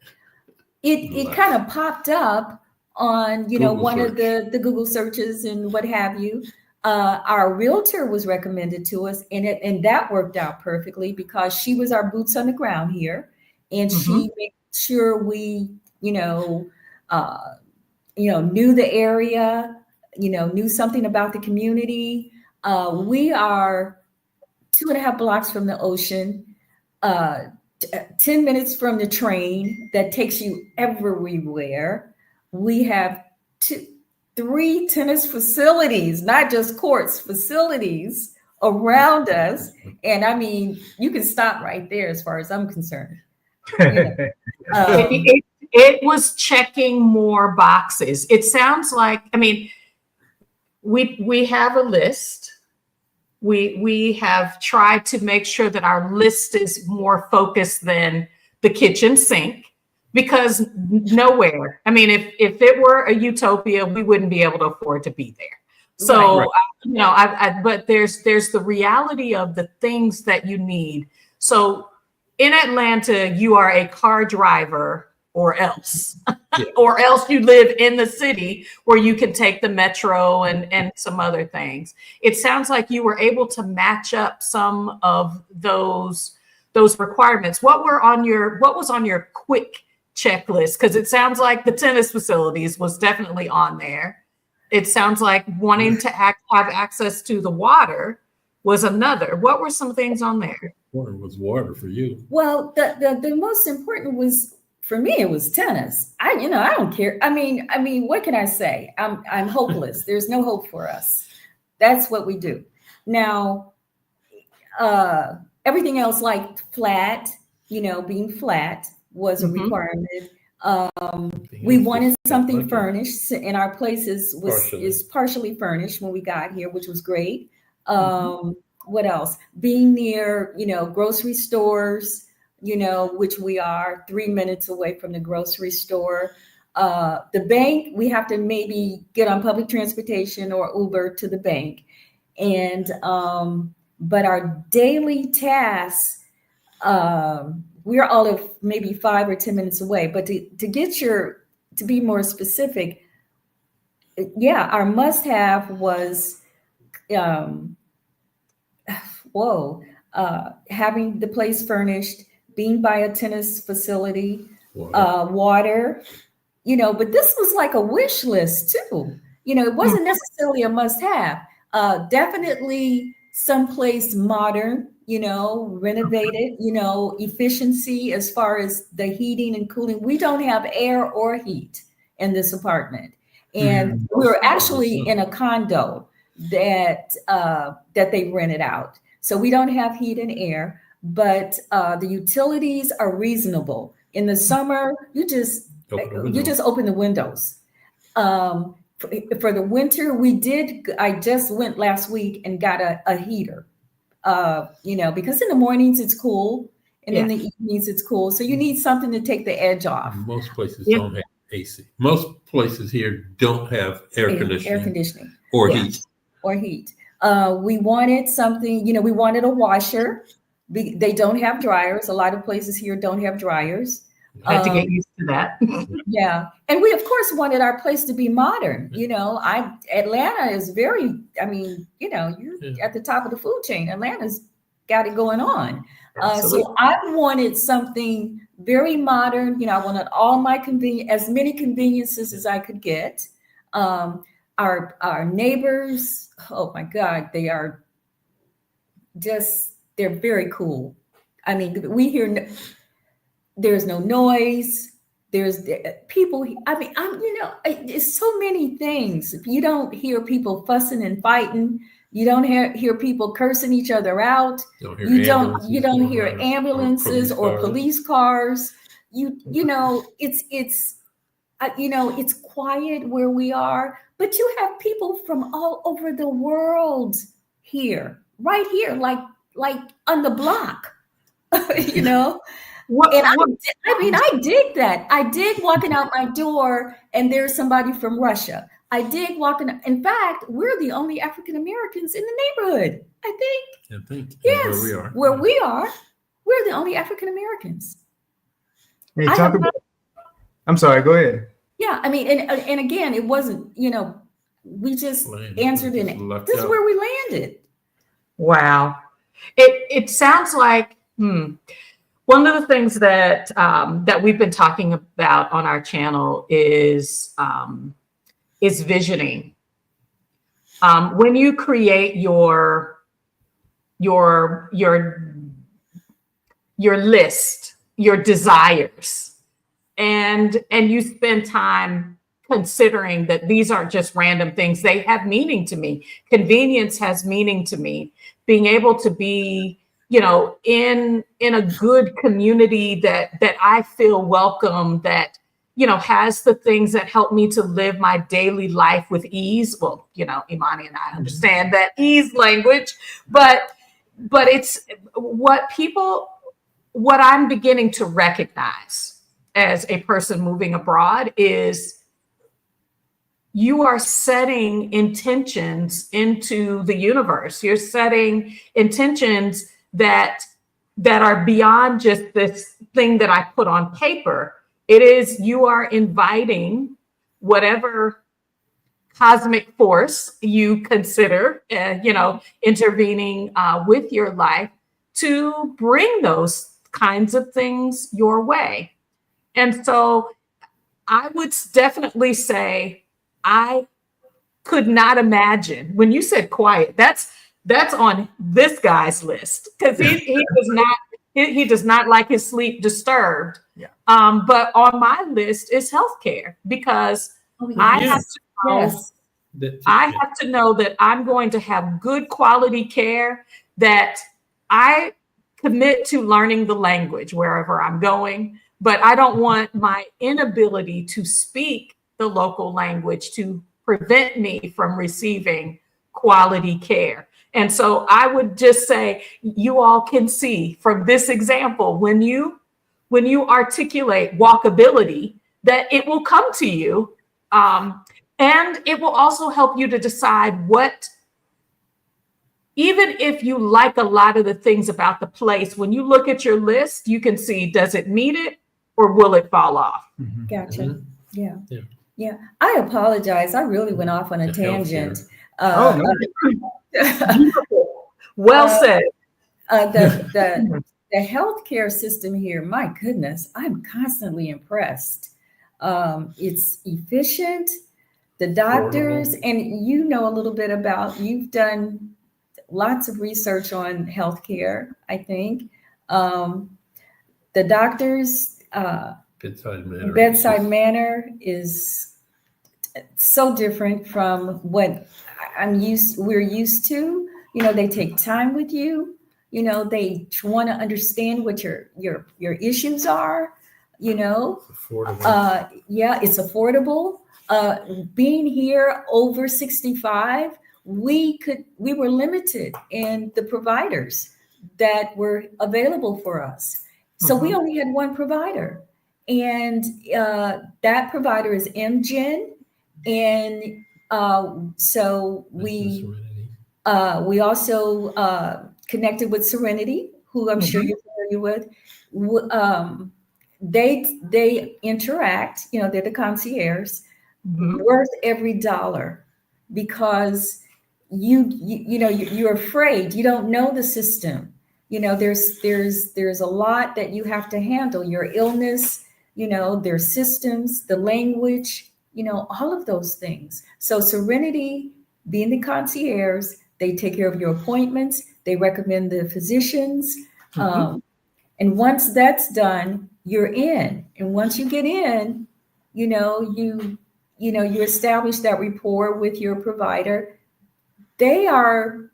It kind of popped up on one of the Google searches and what have you. Our realtor was recommended to us, and that worked out perfectly because she was our boots on the ground here, and she made sure we knew the area, knew something about the community. We are 2.5 blocks from the ocean. 10 minutes from the train that takes you everywhere. We have 3 tennis facilities, not just courts, facilities around us. And I mean, you can stop right there as far as I'm concerned. It was checking more boxes. It sounds like, I mean, we have a list. We have tried to make sure that our list is more focused than the kitchen sink, because nowhere, I mean, if it were a utopia, we wouldn't be able to afford to be there. So, right. But there's the reality of the things that you need. So in Atlanta, you are a car driver or else. Or else you live in the city where you can take the metro and some other things. It sounds like you were able to match up some of those requirements. What was on your quick checklist? Because it sounds like the tennis facilities was definitely on there. It sounds like wanting to have access to the water was another. What were some things on there? Water was water for you. Well, the most important was, for me, it was tennis. I don't care. I mean, what can I say? I'm hopeless. There's no hope for us. That's what we do. Now, everything else, like flat, being flat was a requirement. We wanted something furnished, and our place is partially furnished when we got here, which was great. What else? Being near, grocery stores, which we are 3 minutes away from the grocery store. The bank, we have to maybe get on public transportation or Uber to the bank. And, but our daily tasks, we're all of maybe 5 or 10 minutes away. But to be more specific, our must-have was, having the place furnished, being by a tennis facility, water, but this was like a wish list too. It wasn't necessarily a must-have. Definitely someplace modern, renovated, efficiency as far as the heating and cooling. We don't have air or heat in this apartment. And we're actually in a condo that they rented out. So we don't have heat and air, but the utilities are reasonable. In the summer, you just open the windows. For the winter, I just went last week and got a heater, because in the mornings it's cool and in the evenings it's cool. So you need something to take the edge off. Most places don't have AC. Most places here don't have air conditioning or heat. Or heat. We wanted something, we wanted a washer. They don't have dryers. A lot of places here don't have dryers. I had to get used to that. Yeah. And we, of course, wanted our place to be modern. Atlanta is very, you're at the top of the food chain. Atlanta's got it going on. So I wanted something very modern. I wanted all my as many conveniences as I could get. Our neighbors, oh my God, they're very cool. I mean, we hear there's no noise. There's people. It's so many things. You don't hear people fussing and fighting. You don't hear people cursing each other out. You don't hear ambulances or police cars. It's quiet where we are, but you have people from all over the world here, right here, like on the block, I dig that. I dig walking out my door and there's somebody from Russia. I dig walking. In fact, we're the only African Americans in the neighborhood. I think. Yes. Where we are, we're the only African Americans. Hey, I'm sorry. Go ahead. Yeah, I mean, and again, it wasn't. We just answered in it. This is where we landed. Wow, it sounds like. One of the things that we've been talking about on our channel is visioning. When you create your list, your desires, and you spend time considering that these aren't just random things; they have meaning to me. Convenience has meaning to me. Being able to be in a good community that I feel welcome, that, has the things that help me to live my daily life with ease. Well, Imani and I understand that ease language, but it's what I'm beginning to recognize as a person moving abroad is you are setting intentions into the universe. You're setting intentions that are beyond just this thing that I put on paper. It is, you are inviting whatever cosmic force you consider, intervening with your life to bring those kinds of things your way. And so I would definitely say I could not imagine when you said quiet, that's on this guy's list because he does not like his sleep disturbed. Yeah. But on my list is healthcare because I have to know that I'm going to have good quality care, that I commit to learning the language wherever I'm going, but I don't want my inability to speak the local language to prevent me from receiving quality care. And so I would just say, you all can see from this example, when you articulate walkability, that it will come to you. And it will also help you to decide even if you like a lot of the things about the place, when you look at your list, you can see, does it meet it or will it fall off? Mm-hmm. Gotcha. Mm-hmm. Yeah. I apologize. I really went off on a tangent. Well said. The healthcare system here, my goodness, I'm constantly impressed. It's efficient. The doctors, and a little bit about, you've done lots of research on healthcare, I think. The doctor's bedside manner is so different from what we're used to. You know, they take time with you. You know, they want to understand what your issues are. You know, yeah, it's affordable. Being here over 65, we were limited in the providers that were available for us. So we only had one provider, and that provider is MGen, and so we also connected with Serenity, who I'm sure you're familiar with. They interact, you know, they're the concierge, worth every dollar, because you're afraid, you don't know the system. You know, there's a lot that you have to handle, your illness, you know, their systems, the language, you know, all of those things. So Serenity, being the concierge, they take care of your appointments, they recommend the physicians. And once that's done, you're in. And once you get in, you establish that rapport with your provider. They are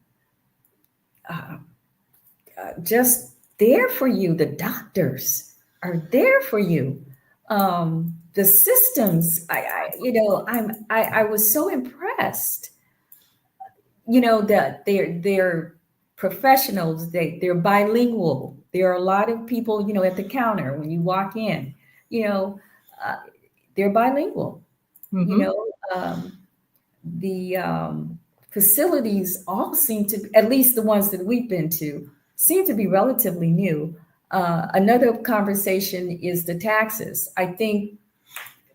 just there for you. The doctors are there for you. The systems, I was so impressed. You know, that they're professionals. They're bilingual. There are a lot of people, you know, at the counter when you walk in. You know, they're bilingual. You know, the facilities all seem to, at least the ones that we've been to, seem to be relatively new. Another conversation is the taxes. I think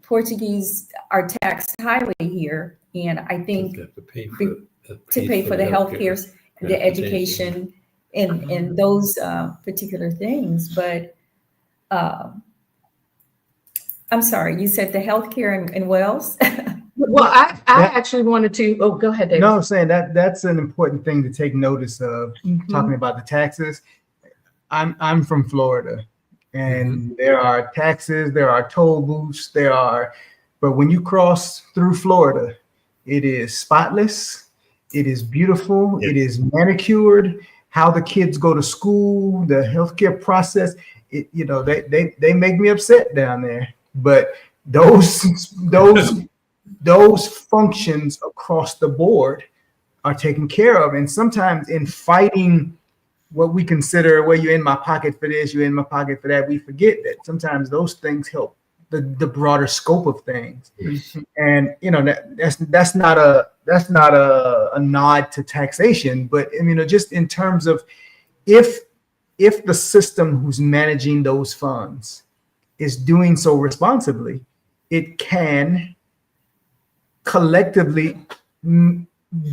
Portuguese are taxed highly here, and I think to pay for the healthcare, the education, and those particular things. But I'm sorry, you said the healthcare in Wales. Well, I actually wanted to. Oh, go ahead, David. No, I'm saying that's an important thing to take notice of. Talking about the taxes. I'm from Florida, and there are taxes, there are toll booths, but when you cross through Florida, it is spotless, it is beautiful, it is manicured. How the kids go to school, the healthcare process, they make me upset down there. But those functions across the board are taken care of, and sometimes in fighting what we consider, well, you're in my pocket for this, you're in my pocket for that, we forget that sometimes those things help the broader scope of things. And you know, that's not a nod to taxation, but I mean, just in terms of if the system who's managing those funds is doing so responsibly, it can collectively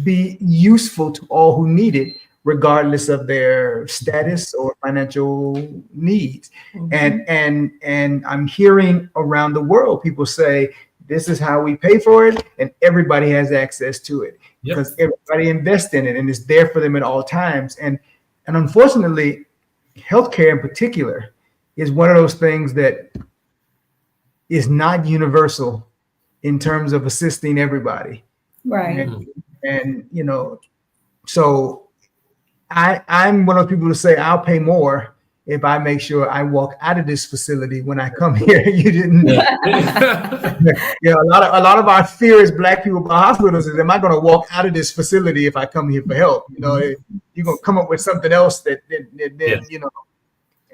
be useful to all who need it, regardless of their status or financial needs. And I'm hearing around the world people say, this is how we pay for it, and everybody has access to it because everybody invests in it and it's there for them at all times. And unfortunately, healthcare in particular is one of those things that is not universal in terms of assisting everybody. Right. And you know, so I'm one of those people to say I'll pay more if I make sure I walk out of this facility when I come here. You didn't. A lot of our fear as Black people by hospitals is, am I going to walk out of this facility if I come here for help? You know, you're going to come up with something else that you know.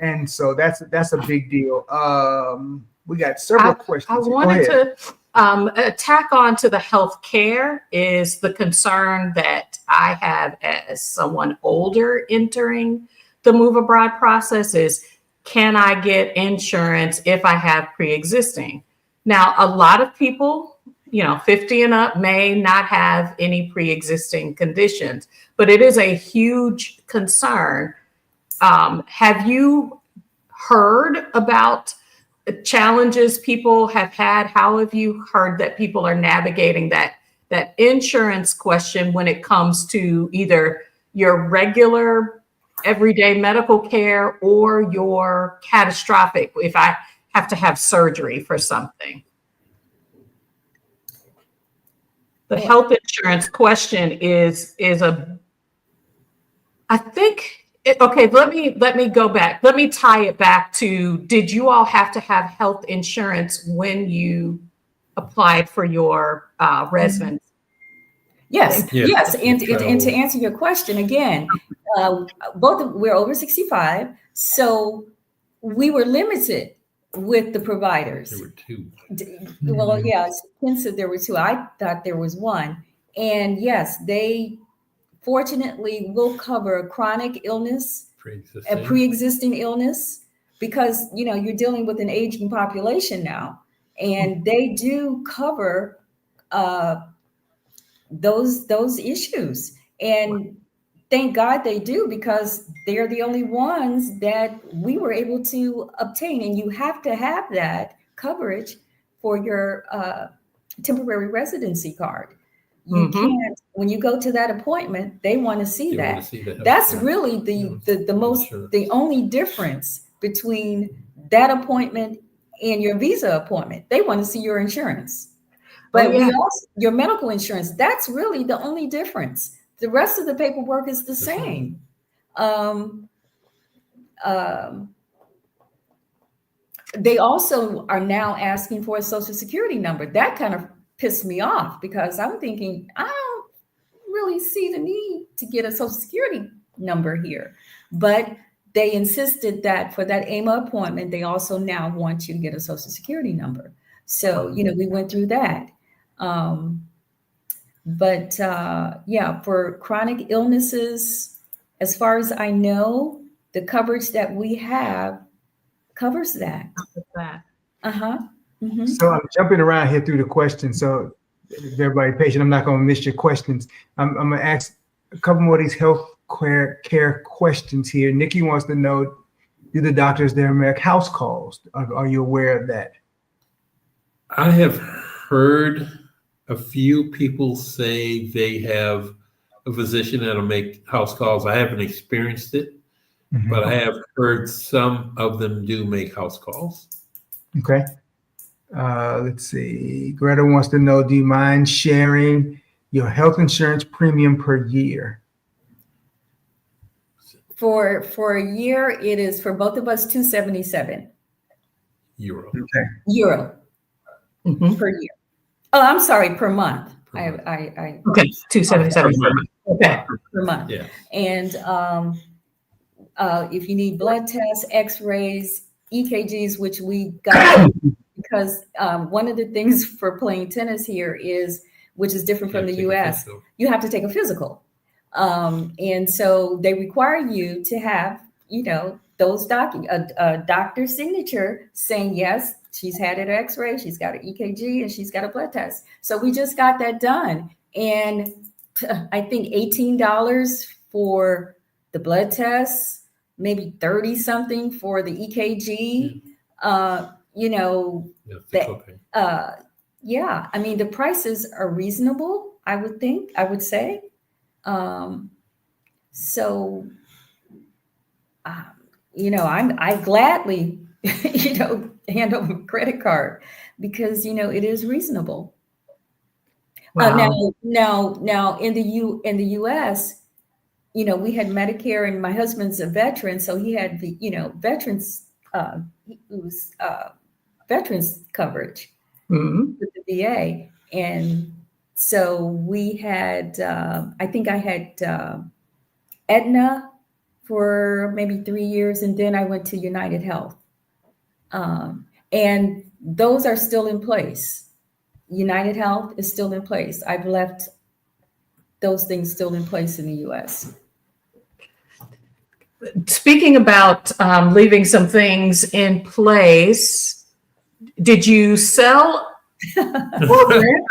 And so that's a big deal. We got several questions. I wanted to tack on to the healthcare is the concern that I have as someone older entering the move abroad process is, can I get insurance if I have pre-existing? Now, a lot of people, 50 and up may not have any pre-existing conditions, but it is a huge concern. Have you heard about challenges people have had? How have you heard that people are navigating that insurance question when it comes to either your regular everyday medical care or your catastrophic if I have to have surgery for something? The health insurance question is I think okay, let me go back. Let me tie it back to, did you all have to have health insurance when you applied for your residence? Yes, Yeah, yes. And to travel. answer your question again, we're over 65, so we were limited with the providers. There were two. Well, yeah, Ken said there were two. I thought there was one. And yes, they fortunately will cover a chronic illness, a Pre-existing. pre-existing illness, because you're dealing with an aging population now, and they do cover those issues. And thank God they do, because they're the only ones that we were able to obtain. And you have to have that coverage for your temporary residency card. You can't, when you go to that appointment, they want to see They wanna that. see the health That's care. really the only difference between that appointment and your visa appointment. They want to see your insurance. But we also, your medical insurance, that's really the only difference. The rest of the paperwork is the same. They also are now asking for a social security number. That kind of pissed me off, because I'm thinking, I don't really see the need to get a social security number here. But they insisted that for that AMA appointment, they also now want you to get a social security number. So, we went through that. Yeah, for chronic illnesses, as far as I know, the coverage that we have covers that. So I'm jumping around here through the questions. So if everybody patient, I'm not going to miss your questions. I'm going to ask a couple more of these health care questions here. Nikki wants to know, do the doctors there make house calls? Are you aware of that? I have heard a few people say they have a physician that'll make house calls. I haven't experienced it, but I have heard some of them do make house calls. Okay. Let's see. Greta wants to know, do you mind sharing your health insurance premium per year? For a year, it is for both of us $277 Euro. Okay. Euro per year. Oh, I'm sorry, per month. I okay, $277 per month. Okay, per month. Yeah. And if you need blood tests, X-rays, EKGs, which we got, because one of the things for playing tennis here is, which is different from the US, you have to take a physical. And so they require you to have, those a doctor's signature saying, yes, she's had an X-ray, she's got an EKG, and she's got a blood test. So we just got that done. And I think $18 for the blood tests, maybe 30 something for the EKG. Yeah, I mean, the prices are reasonable, I would say. I gladly, hand over a credit card, because, it is reasonable. wow. Now in the US, we had Medicare, and my husband's a veteran, so he had the, veterans, veterans coverage with the VA. And so we had, I think I had Aetna for maybe 3 years, and then I went to United Health. And those are still in place. United Health is still in place. I've left those things still in place in the US. Speaking about leaving some things in place, did you sell or rent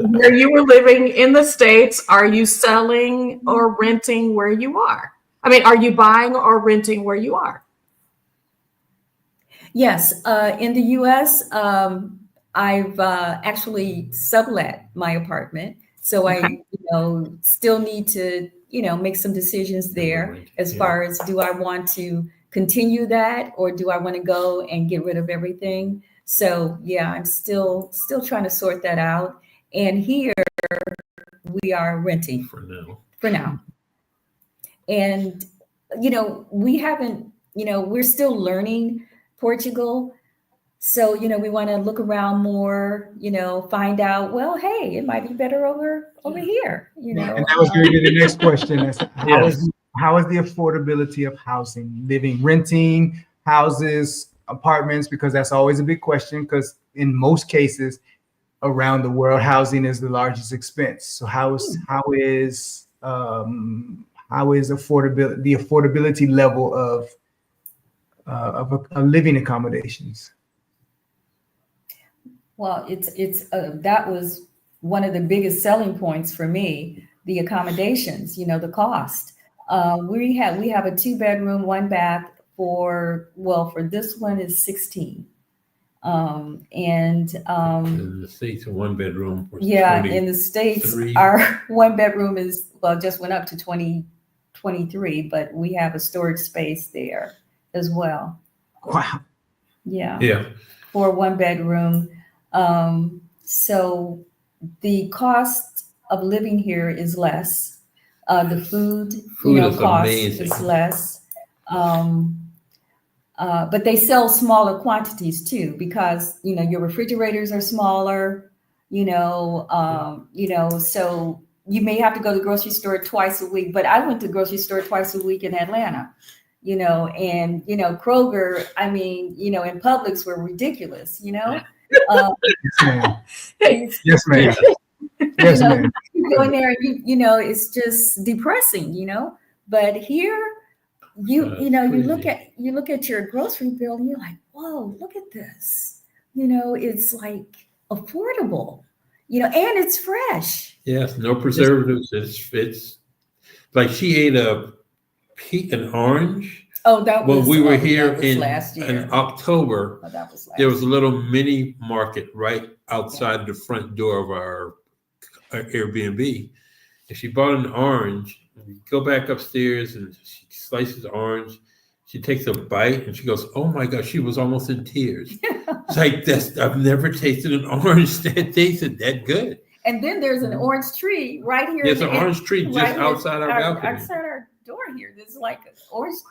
where you were living in the States? Are you selling or renting where you are? I mean, are you buying or renting where you are? Yes, in the US, I've actually sublet my apartment. So I, still need to make some decisions there Right. as Yeah. far as, do I want to continue that, or do I want to go and get rid of everything? So yeah, I'm still trying to sort that out. And here we are renting For now. for now. And we haven't, we're still learning Portugal. So, we want to look around more, find out, well, hey, it might be better over here, And that was going to be the next question. Is Yes. how is the affordability of housing, renting houses, apartments? Because that's always a big question, because in most cases around the world, housing is the largest expense. So how is affordability, the affordability level of living accommodations? Well, it's that was one of the biggest selling points for me, the accommodations, the cost. We have a 2-bedroom, 1-bath for this one is 16. And In the States, a 1-bedroom was yeah, in the States, 23. our 1-bedroom is, just went up to 23, but we have a storage space there as well. Wow. Yeah. Yeah. For a 1-bedroom. So the cost of living here is less. The food Is cost amazing. is less. But they sell smaller quantities too, because your refrigerators are smaller. So you may have to go to the grocery store twice a week. But I went to the grocery store twice a week in Atlanta. And Kroger, in Publix were ridiculous. Yes, ma'am. Yes, ma'am. Yes, ma'am. You go in there, and it's just depressing. But here, you look at your grocery bill, and you're like, whoa, look at this. It's like affordable. And it's fresh. Yes, no preservatives. It's like she ate an orange. Oh, that was When we were here in last year. in October. Oh, that was last There was a little mini market right outside the front door of our Airbnb. And she bought an orange. We go back upstairs and she slices orange. She takes a bite and she goes, "Oh my God!" She was almost in tears. It's like I've never tasted an orange that tasted that good. And then there's an orange tree right here. There's an orange tree just right outside our balcony. Outside our door here. There's like oranges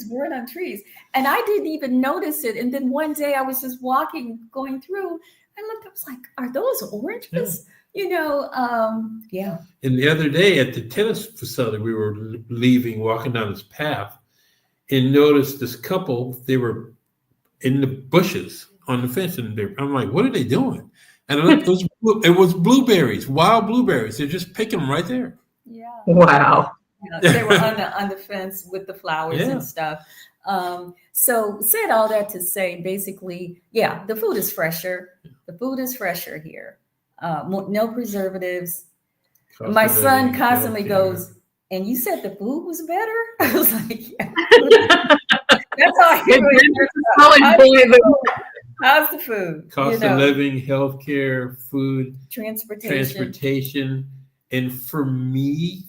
growing on trees. And I didn't even notice it. And then one day I was just going through, I looked, I was like, are those oranges? Yeah. And the other day at the tennis facility, we were leaving, walking down this path, and noticed this couple. They were in the bushes on the fence, and I'm like, "What are they doing?" And I looked, it was blueberries, wild blueberries. They're just picking them right there. Yeah. Wow. They were on the fence with the flowers and stuff. So said all that to say, basically, yeah, the food is fresher. The food is fresher here. No preservatives. My son constantly goes, "And you said the food was better?" I was like, "Yeah." That's all I hear. How's the food? Cost of living, healthcare, food, transportation. And for me,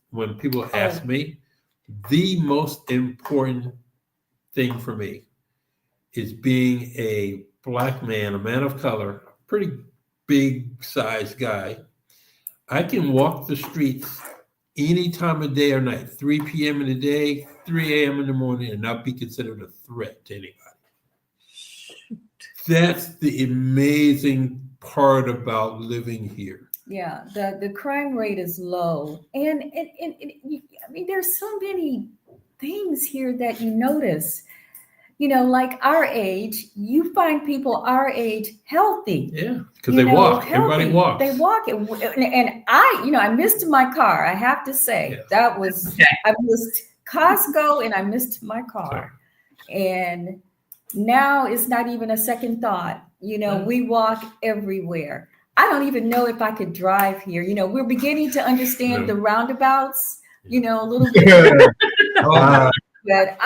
when people ask me, the most important thing for me is being a Black man, a man of color, pretty big sized guy. I can walk the streets any time of day or night, 3 p.m. in the day, 3 a.m. in the morning, and not be considered a threat to anybody. That's the amazing part about living here. Yeah, the crime rate is low. And there's so many things here that you notice. Like our age, you find people our age healthy. Yeah, because they walk. Healthy. Everybody walks. They walk. And I missed my car. I have to say, I missed Costco and I missed my car. And now it's not even a second thought. We walk everywhere. I don't even know if I could drive here. We're beginning to understand the roundabouts, a little bit. But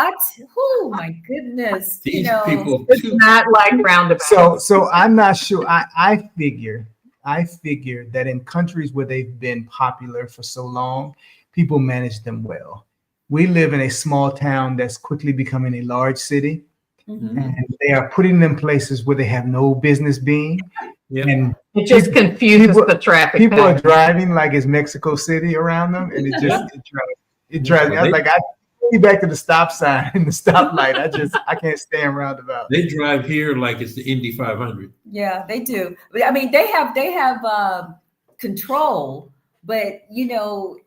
oh my goodness, These people, it's not like roundabouts. So I'm not sure. I figure I figure that in countries where they've been popular for so long, people manage them well. We live in a small town that's quickly becoming a large city, Mhm. and they are putting them places where they have no business being. Yeah. And It just confuses the traffic. people are pattern. driving like it's Mexico City around them, and it just it drives me. I was They- like, I me back to the stop sign and the stoplight. I can't stand roundabouts. They drive here like it's the Indy 500. Yeah, they do. I mean, they have control, but they know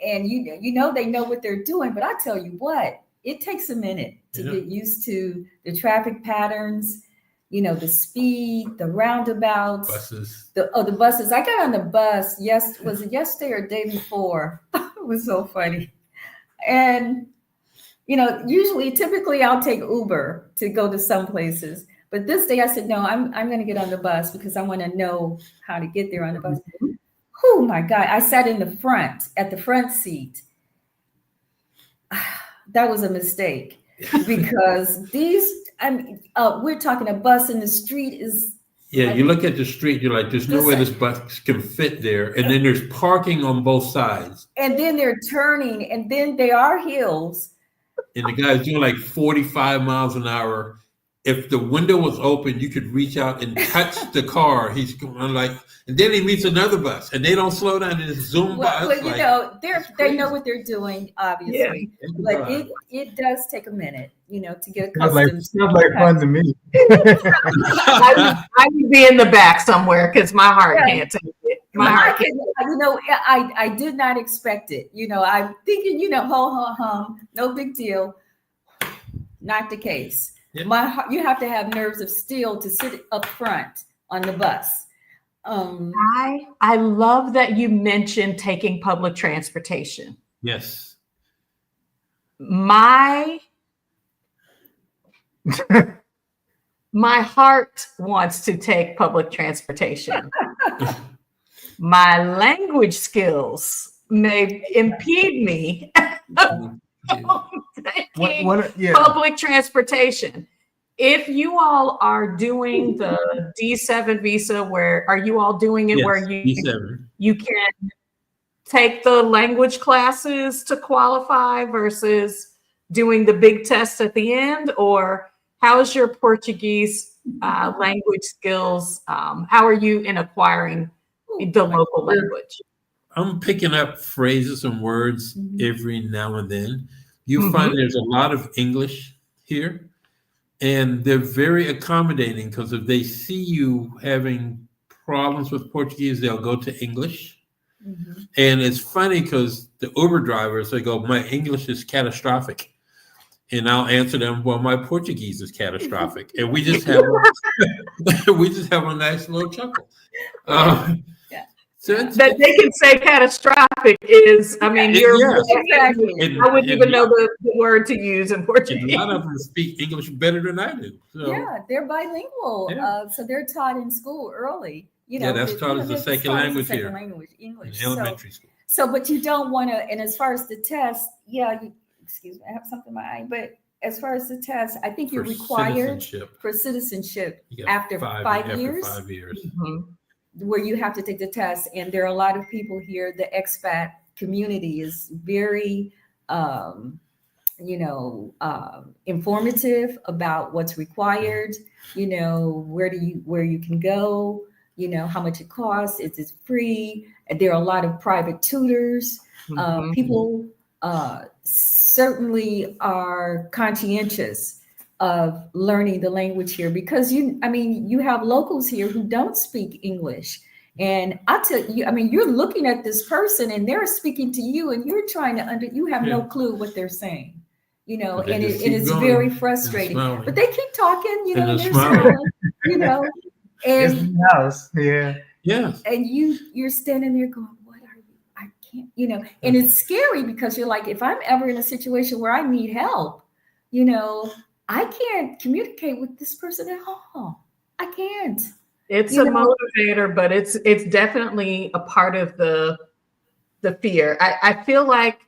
what they're doing. But I tell you what, it takes a minute to Yeah. get used to the traffic patterns, the speed, the roundabouts, Buses. the buses. I got on the bus. Yes, was it yesterday or day before? It was so funny. And typically I'll take Uber to go to some places. But this day I said, no, I'm going to get on the bus because I want to know how to get there on the bus. Oh my God. I sat in at the front seat. That was a mistake because we're talking a bus in the street is. Yeah, you look at the street, you're like, there's no way this bus can fit there. And then there's parking on both sides. And then they're turning, and then there are hills. And the guy's doing like 45 miles an hour. If the window was open, you could reach out and touch the car. He's going like, and then he meets another bus, and they don't slow down and just zoom by. Well, they know what they're doing, obviously. Yeah. But it does take a minute, to get Sounds accustomed. like fun to me. I would be in the back somewhere because my heart can't take it. My heart can't. I did not expect it. I'm thinking, ho, ho, hum, no big deal. Not the case. Yeah. You have to have nerves of steel to sit up front on the bus. I love that you mentioned taking public transportation. Yes. My heart wants to take public transportation. My language skills may impede me taking public transportation. If you all are doing the D7 visa, where are you all doing it? Yes, where D7. You can take the language classes to qualify versus doing the big test at the end? Or how is your Portuguese language skills? How are you in acquiring the local language? I'm picking up phrases and words every now and then. You find there's a lot of English here, and they're very accommodating because if they see you having problems with Portuguese, they'll go to English. And it's funny because the Uber drivers, they go, my English is catastrophic. And I'll answer them, well, my Portuguese is catastrophic. And we just have a nice little chuckle. So that they can say catastrophic is, I mean, Exactly. I wouldn't even know the word to use in Portuguese. A lot of them speak English better than I do. So. Yeah, they're bilingual. Yeah. So they're taught in school early. That's taught as a second language here. English. In elementary school. So, but you don't want to, and as far as the test, excuse me, I have something in my eye, but as far as the test, I think you're required for citizenship after 5 years. After 5 years. Where you have to take the test. And there are a lot of people here. The expat community is very, informative about what's required, where you can go, how much it costs. It's free. There are a lot of private tutors. People certainly are conscientious of learning the language here because you have locals here who don't speak English. And I tell you, you're looking at this person and they're speaking to you and you're trying to you have no clue what they're saying, and it's very frustrating. But they keep talking, and they're smiling, and it's the house, and you're standing there going, what are you? I can't, and it's scary because you're like, if I'm ever in a situation where I need help, I can't communicate with this person at all. I can't. It's a motivator, but it's definitely a part of the fear. I feel like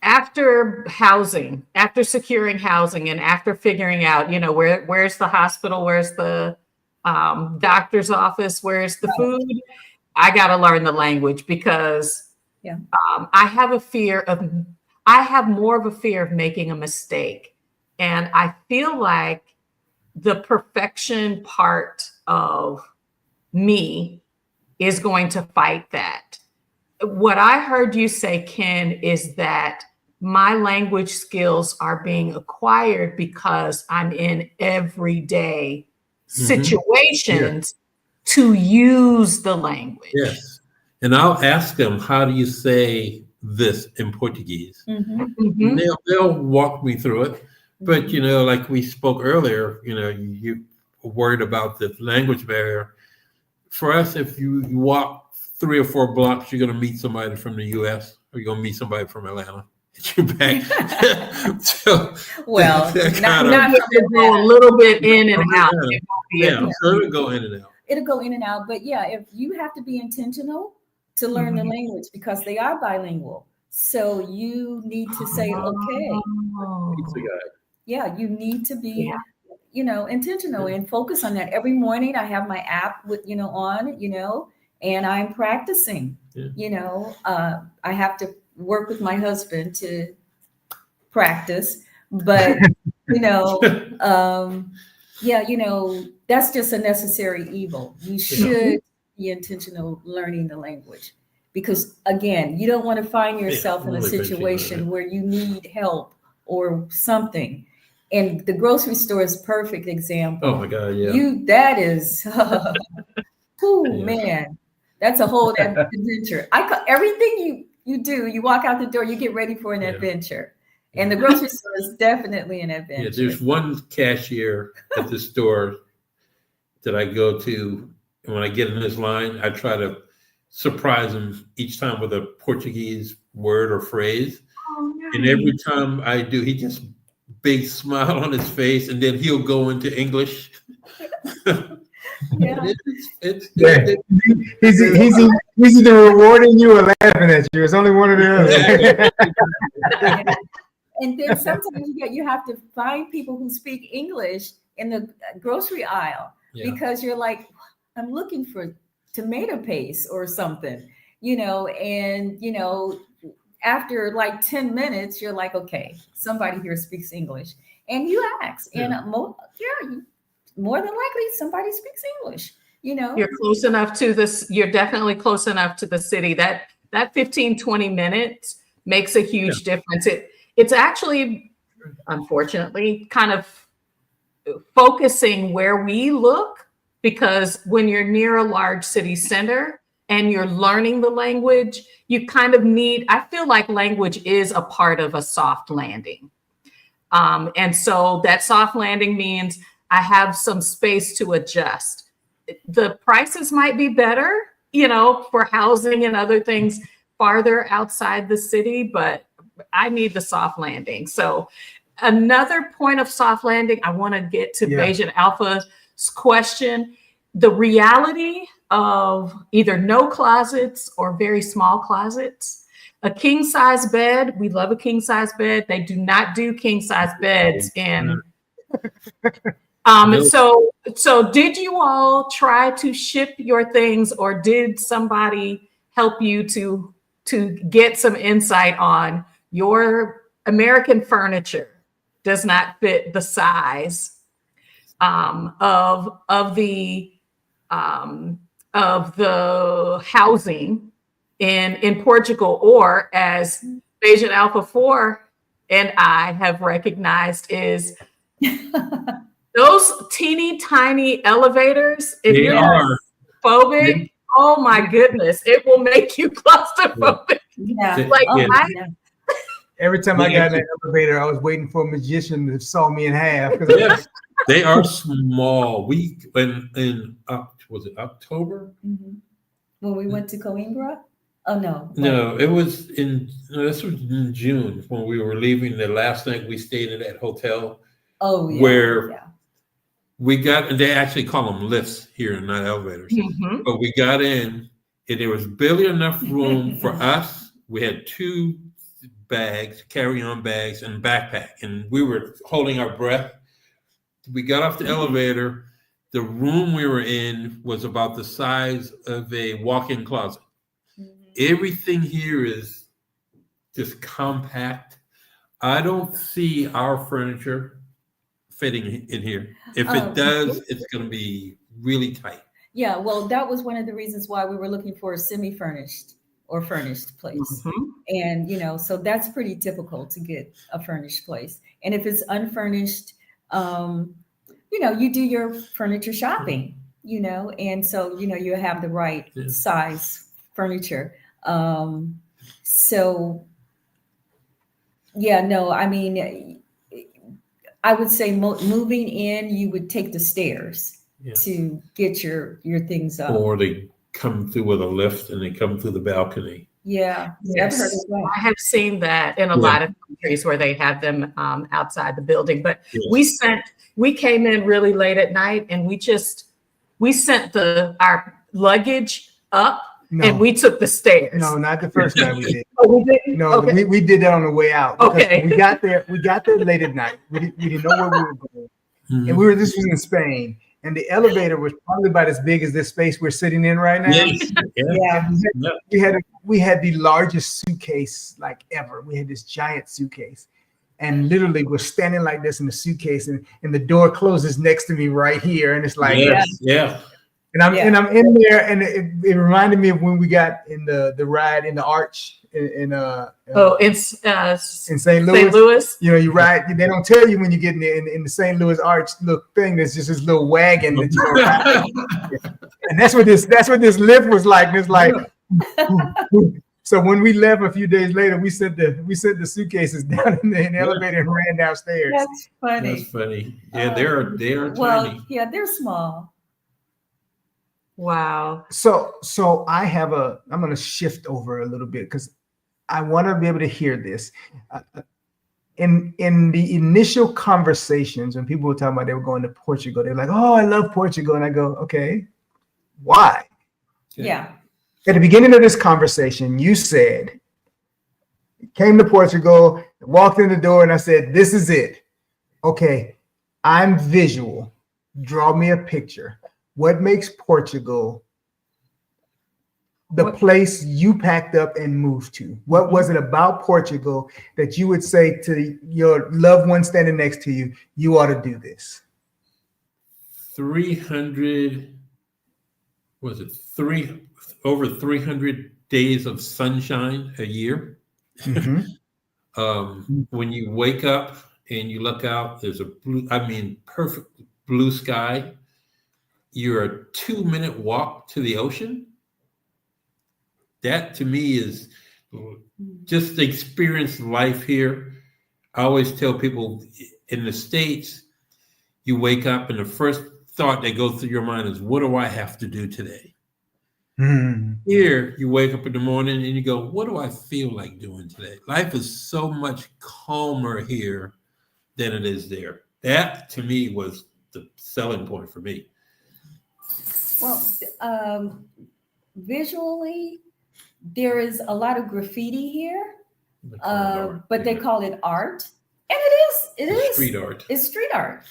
after securing housing and after figuring out, where's the hospital, where's the doctor's office, where's the food? I got to learn the language because I have more of a fear of making a mistake. And I feel like the perfection part of me is going to fight that. What I heard you say, Ken, is that my language skills are being acquired because I'm in everyday situations to use the language. Yes. And I'll ask them, how do you say this in Portuguese? And they'll walk me through it. But, like we spoke earlier, you worried about the language barrier. For us, if you walk 3 or 4 blocks, you're going to meet somebody from the U.S. or you're going to meet somebody from Atlanta. You're back. Well, not go a little bit in and out. So it'll go in and out. It'll go in and out. But if you have to be intentional to learn the language because they are bilingual. So you need to say, okay. Pizza guy. Yeah, you need to be, intentional and focus on that. Every morning I have my app with, on, and I'm practicing, I have to work with my husband to practice, but, that's just a necessary evil. You should be intentional learning the language because again, you don't want to find yourself in a situation where you need help or something. And the grocery store is a perfect example. Oh my God, yeah. That is, man, that's a whole adventure. Everything you do, you walk out the door, you get ready for an adventure. And the grocery store is definitely an adventure. Yeah, there's one cashier at the store that I go to, and when I get in this line, I try to surprise him each time with a Portuguese word or phrase. Oh, nice. And every time I do, he just big smile on his face, and then he'll go into English. He's either rewarding you or laughing at you. It's only one or the other. And then sometimes you have to find people who speak English in the grocery aisle because you're like, I'm looking for tomato paste or something, and after like 10 minutes, you're like, okay, somebody here speaks English. And you ask, and more than likely somebody speaks English, You're close enough to this. You're definitely close enough to the city that 15, 20 minutes makes a huge difference. It's actually, unfortunately, kind of focusing where we look, because when you're near a large city center and you're learning the language, you kind of I feel like language is a part of a soft landing. And so that soft landing means I have some space to adjust. The prices might be better, for housing and other things farther outside the city, but I need the soft landing. So another point of soft landing, I want to get to Bayesian Alpha's question. The reality of either no closets or very small closets. A king size bed, we love a king size bed. They do not do king size beds in. So did you all try to ship your things, or did somebody help you to get some insight on your American furniture does not fit the size of the housing in Portugal, or as Bayesian Alpha 4 and I have recognized is those teeny tiny elevators. If you're phobic, oh my goodness, it will make you claustrophobic. Every time I got in that elevator, I was waiting for a magician to saw me in half. Yes, they are small. Was it October? When we went to Coimbra? Oh no. No, this was in June when we were leaving. The last night we stayed in that hotel. Oh yeah. Where we got, and they actually call them lifts here, not elevators. But we got in, and there was barely enough room for us. We had 2 bags, carry-on bags, and backpack, and we were holding our breath. We got off the elevator. the room we were in was about the size of a walk-in closet. Everything here is just compact. I don't see our furniture fitting in here. If it does, it's going to be really tight. Yeah, well, that was one of the reasons why we were looking for a semi-furnished or furnished place. And, so that's pretty typical to get a furnished place. And if it's unfurnished, you do your furniture shopping, and so, you have the right size furniture. So, yeah, no, I mean, I would say moving in, you would take the stairs to get your things up. Or they come through with a lift and they come through the balcony. Yeah. Yes. I have seen that in a lot of countries where they have them outside the building. But we came in really late at night and we sent our luggage up and we took the stairs. No, not the first time we did. Oh, we didn't? No, Okay. we did that on the way out. Okay. We got there late at night. We didn't know where we were going. And this was in Spain. And the elevator was probably about as big as this space we're sitting in right now. Yes. We had the largest suitcase like ever. We had this giant suitcase. And literally we're standing like this in the suitcase and the door closes next to me right here. And it's like, And I'm in there, and it reminded me of when we got in the ride in the arch in St. Louis. You ride. They don't tell you when you get in the St. Louis arch little thing. There's just this little wagon that you ride. And that's what this lift was like. And it's like. So when we left a few days later, we sent the suitcases down in the elevator and ran downstairs. That's funny. That's funny. Yeah, they're tiny. Yeah, they're small. Wow. So I'm going to shift over a little bit because I want to be able to hear this. In the initial conversations, when people were talking about they were going to Portugal, they're like, "Oh, I love Portugal." And I go, "Okay, why?" Yeah. At the beginning of this conversation, you said, came to Portugal, walked in the door, and I said, "This is it." Okay, I'm visual. Draw me a picture. What makes Portugal the place you packed up and moved to? What was it about Portugal that you would say to your loved one standing next to you, you ought to do this? 300 days of sunshine a year. When you wake up and you look out, there's perfect blue sky. You're a 2-minute walk to the ocean. That to me is just experience life here. I always tell people in the States, you wake up and the first thought that goes through your mind is, what do I have to do today? Here, you wake up in the morning and you go, what do I feel like doing today? Life is so much calmer here than it is there. That to me was the selling point for me. Well, visually, there is a lot of graffiti here, but they call it art, and it is street art. It's street art,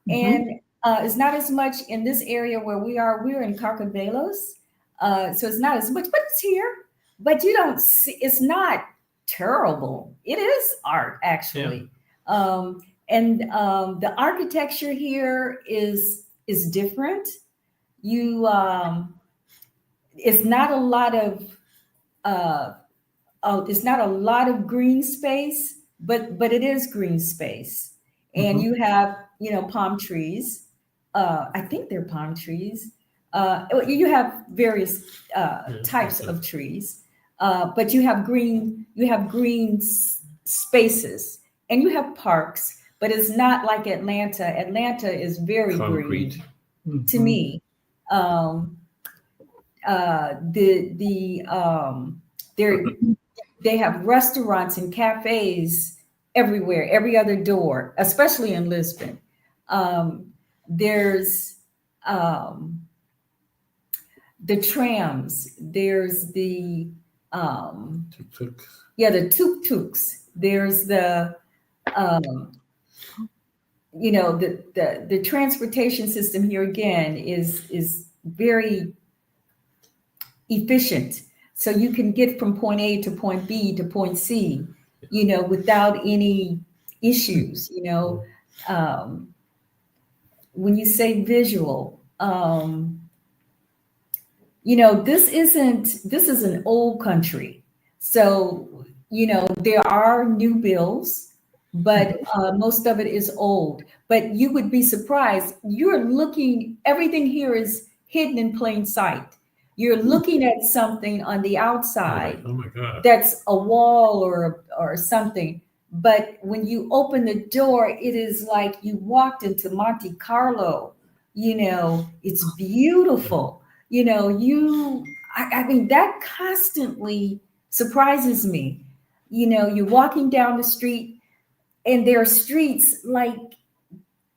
and it's not as much in this area where we are. We're in Carcavelos, so it's not as much, but it's here. But you don't see. It's not terrible. It is art, actually, and the architecture here is different. It's not a lot of green space, but it is green space, and you have palm trees. I think they're palm trees. You have various types of trees, but you have green spaces, and you have parks. But it's not like Atlanta. Atlanta is very concrete. Green to me. They have restaurants and cafes everywhere, every other door, especially in Lisbon. There's the trams. There's the tuk-tuks. There's the you know, the transportation system here again is very efficient. So you can get from point A to point B to point C, you know, without any issues, you know. When you say visual, you know, this is an old country. So, you know, there are new bills, but most of it is old. But you would be surprised. You're looking, everything here is hidden in plain sight. You're looking at something on the outside Oh my God. that's a wall or something. But when you open the door, it is like you walked into Monte Carlo. You know, it's beautiful. You know, I mean, that constantly surprises me. You know, you're walking down the street and there are streets, like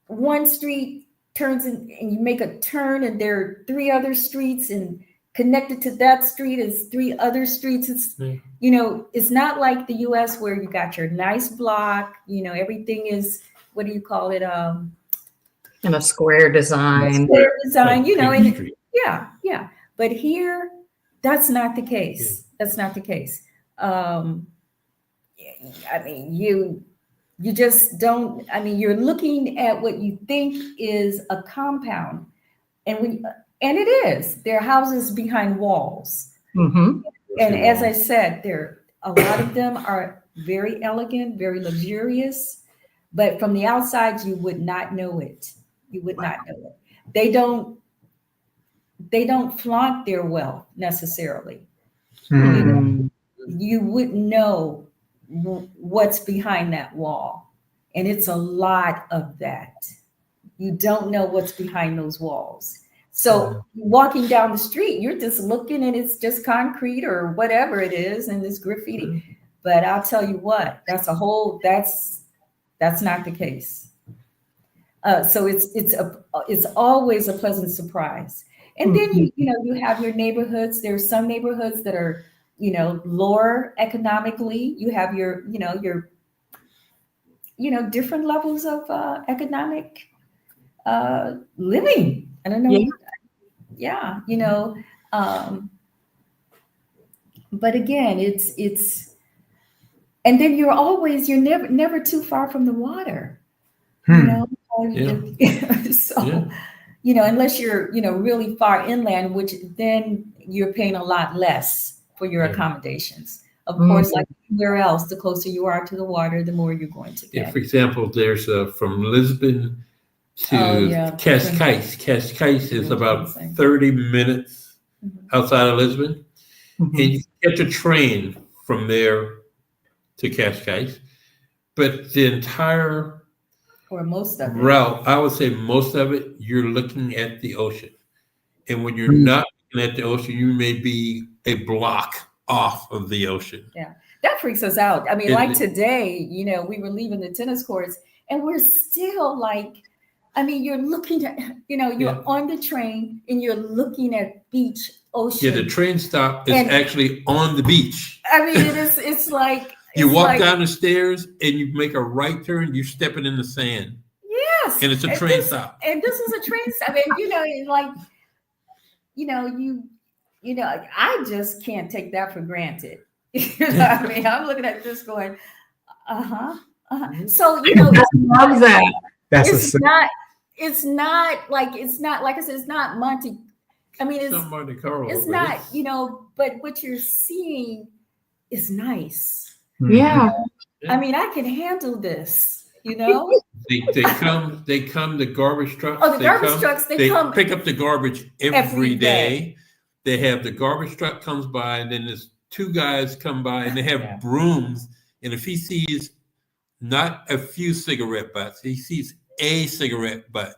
one street turns in and you make a turn and there are three other streets, and connected to that street is three other streets. It's, you know, it's not like the US where you got your nice block, you know, everything is, what do you call it? In a square design. Square design, Like you know, Piggy and Street. yeah. But here, that's not the case. That's not the case. I mean, you just don't, I mean, you're looking at what you think is a compound, and it is. There are houses behind walls. Mm-hmm. And as I said, a lot of them are very elegant, very luxurious, but from the outside, you would not know it. You would not know it. They don't flaunt their wealth necessarily. You wouldn't know what's behind that wall. And it's a lot of that. You don't know what's behind those walls. So walking down the street, you're just looking and it's just concrete or whatever it is, and it's graffiti. But I'll tell you what, that's not the case. So it's always a pleasant surprise. And then you have your neighborhoods. There's some neighborhoods that are, you know, lower economically. You have your different levels of economic living. I don't know. Yeah, you know. But again, it's and then you're never too far from the water. You know, so you know, unless you're, you know, really far inland, which then you're paying a lot less for your accommodations. Of course, like anywhere else, the closer you are to the water, the more you're going to pay. For example, there's from Lisbon to Cascais. Cascais is about 30 minutes outside of Lisbon. And you catch a train from there to Cascais. But the entire or most of it. route, I would say most of it, you're looking at the ocean. And when you're not looking at the ocean, you may be a block off of the ocean. Yeah, that freaks us out. I mean, like today, you know, we were leaving the tennis courts and we're still like, I mean, you're looking at, you know, you're on the train and you're looking at beach, ocean. Yeah, the train stop is actually on the beach. I mean, it's like, you walk down the stairs and you make a right turn, you're stepping in the sand. Yes. And it's a train stop. And this is a train stop. And, you know, it's like, you know, I just can't take that for granted. You know, I mean, I'm looking at this going, So, you know, I love that. It's not like I said, it's not Monte. I mean, it's Monte Carlo. It's not, you know, but what you're seeing is nice. Yeah. I mean, I can handle this, you know. They come the garbage trucks. Oh, the garbage trucks, they come pick up the garbage every day. They have the garbage truck comes by, and then there's two guys come by and they have brooms. And if he sees not a few cigarette butts, he sees a cigarette butt.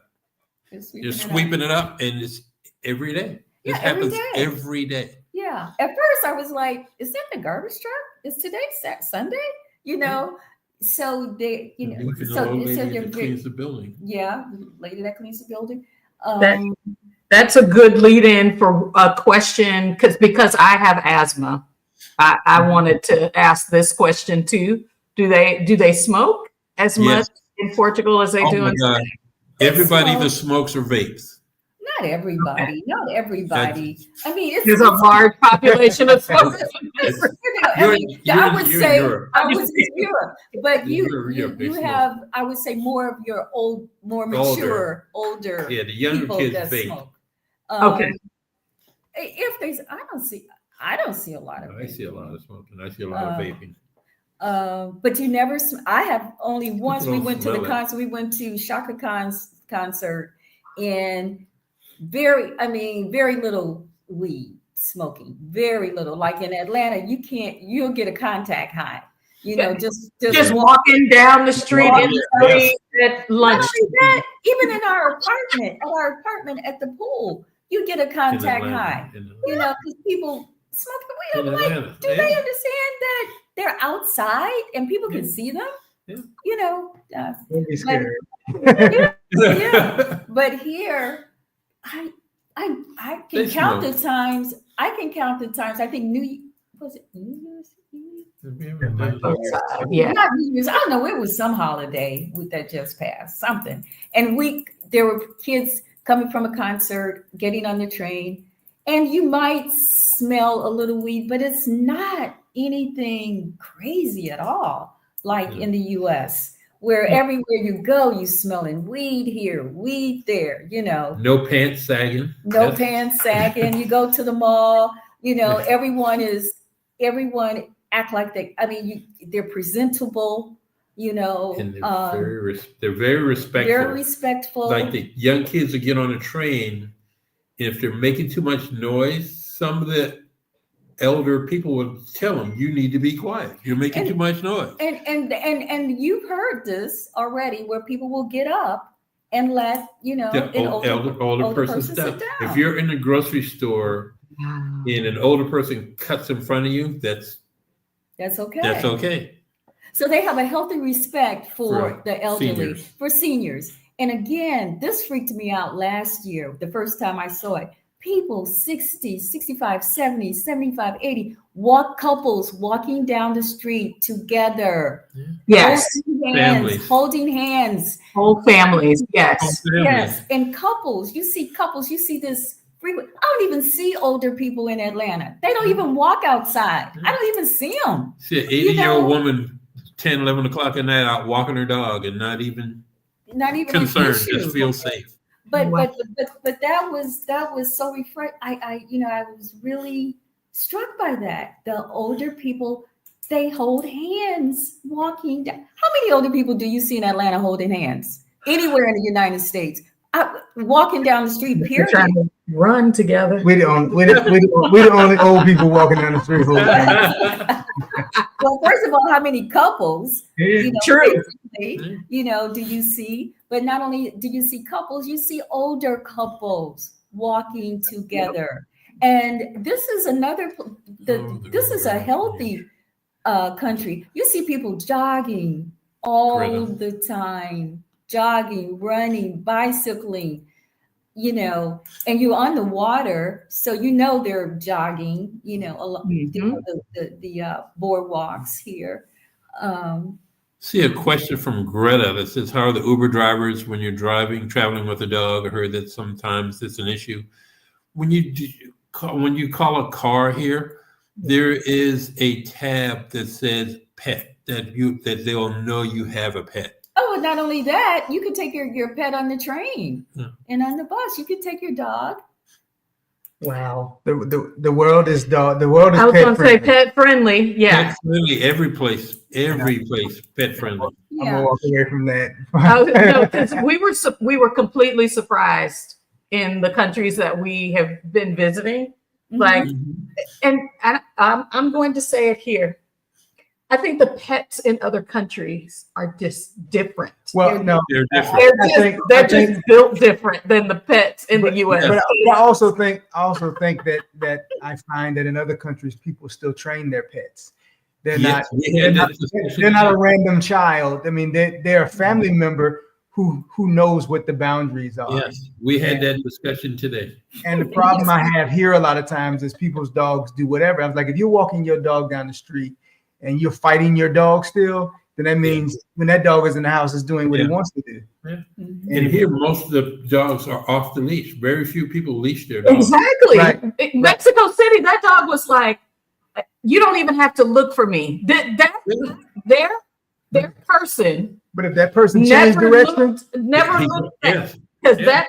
You're sweeping it up, and it's every day. It happens every day. Yeah. At first, I was like, "Is that the garbage truck? Is today Sunday?" You know. So they, you know, so that cleans the building. Yeah, the lady that cleans the building. That's a good lead-in for a question because I have asthma. I wanted to ask this question too. Do they smoke as much in Portugal as they Oh do my in God. Spain? Everybody smoke. either smokes or vapes. Not everybody. Not everybody. I mean, There's a large population of smokers. It's- I mean, I would you're say Europe. I was in Europe, but You're you Europe, they smoke. have, I would say, more of your more mature, older Yeah, the younger people kids that vape. smoke. Okay. If there's, I don't see a lot of I see a vaping. lot of smoking. I see a lot of vaping. But you never. I have only once. We don't went to the smell it. concert. We went to Shaka Khan's concert, and very little weed smoking. Very little. Like in Atlanta, you'll get a contact high. You know, just walking down the street in the street at lunch. Not only that, even in our apartment at the pool, you get a contact high. You know, because people smoke weed. I'm like, do they understand that they're outside and people can see them? Yeah. You know, Don't be scared. yeah. But here, I They can count the smoke. times. I think New Year's Eve? Yeah. Not New Year's. I don't know. It was some holiday that just passed, something. And there were kids coming from a concert, getting on the train, and you might smell a little weed, but it's not anything crazy at all, like in the U.S., where everywhere you go, you smelling weed here, weed there. You know, No pants sagging. no pants sagging. You go to the mall. You know, everyone act like they're presentable, you know. And they're very respectful. Very respectful. Like the young kids that get on a train, if they're making too much noise, some of the elder people will tell them, you need to be quiet. You're making too much noise. And you've heard this already, where people will get up and let, you know, The older person sit down. down. If you're in a grocery store and an older person cuts in front of you, that's okay. That's okay. So they have a healthy respect for the elderly, seniors. for seniors. And again, this freaked me out last year, the first time I saw it. People 60, 65, 70, 75, 80, couples walking down the street together. Yes. Holding hands. Whole families. Yes. Yes. And couples, you see this frequent. I don't even see older people in Atlanta. They don't even walk outside. I don't even see them. See an 80-year-old woman, 10, 11 o'clock at night out walking her dog and not even concerned, just feel safe. But that was so refreshing. I was really struck by that. The older people, they hold hands walking down. How many older people do you see in Atlanta holding hands anywhere in the United States? Walking down the street, period. They're trying to run together. We're the only old people walking down the street. Well, first of all, how many couples? True. Do you see? But not only do you see couples, you see older couples walking together. And this is this is a healthy country. You see people jogging all the time, jogging, running, bicycling, and you're on the water, so they're jogging, along the boardwalks here. See a question from Greta that says, how are the Uber drivers when you're traveling with a dog? I heard that sometimes it's an issue. When you call a car here, there is a tab that says pet, that they'll know you have a pet. Oh, not only that, you can take your pet on the train and on the bus. You can take your dog. Wow. The world is dog. The world is I was pet going to say friendly. pet friendly. Yeah. Pet friendly, every place, pet friendly. I'm gonna walk away from that. No, because we were completely surprised in the countries that we have been visiting. Like, and I'm going to say it here. I think the pets in other countries are just different. Well, no, They're different. They're just built different than the pets in the U.S. But I also think that I find that in other countries people still train their pets. They're not a random child. I mean, they're a family member who knows what the boundaries are. Yes, we had that discussion today. And the problem I have here a lot of times is people's dogs do whatever. I was like, if you're walking your dog down the street and you're fighting your dog still, then that means when that dog is in the house, it's doing what he wants to do. Yeah. Mhm. And here, most of the dogs are off the leash. Very few people leash their dogs. Exactly. Right. Mexico City, that dog was like, you don't even have to look for me. Their person But if that person changed direction, never looked back. Yes. Because their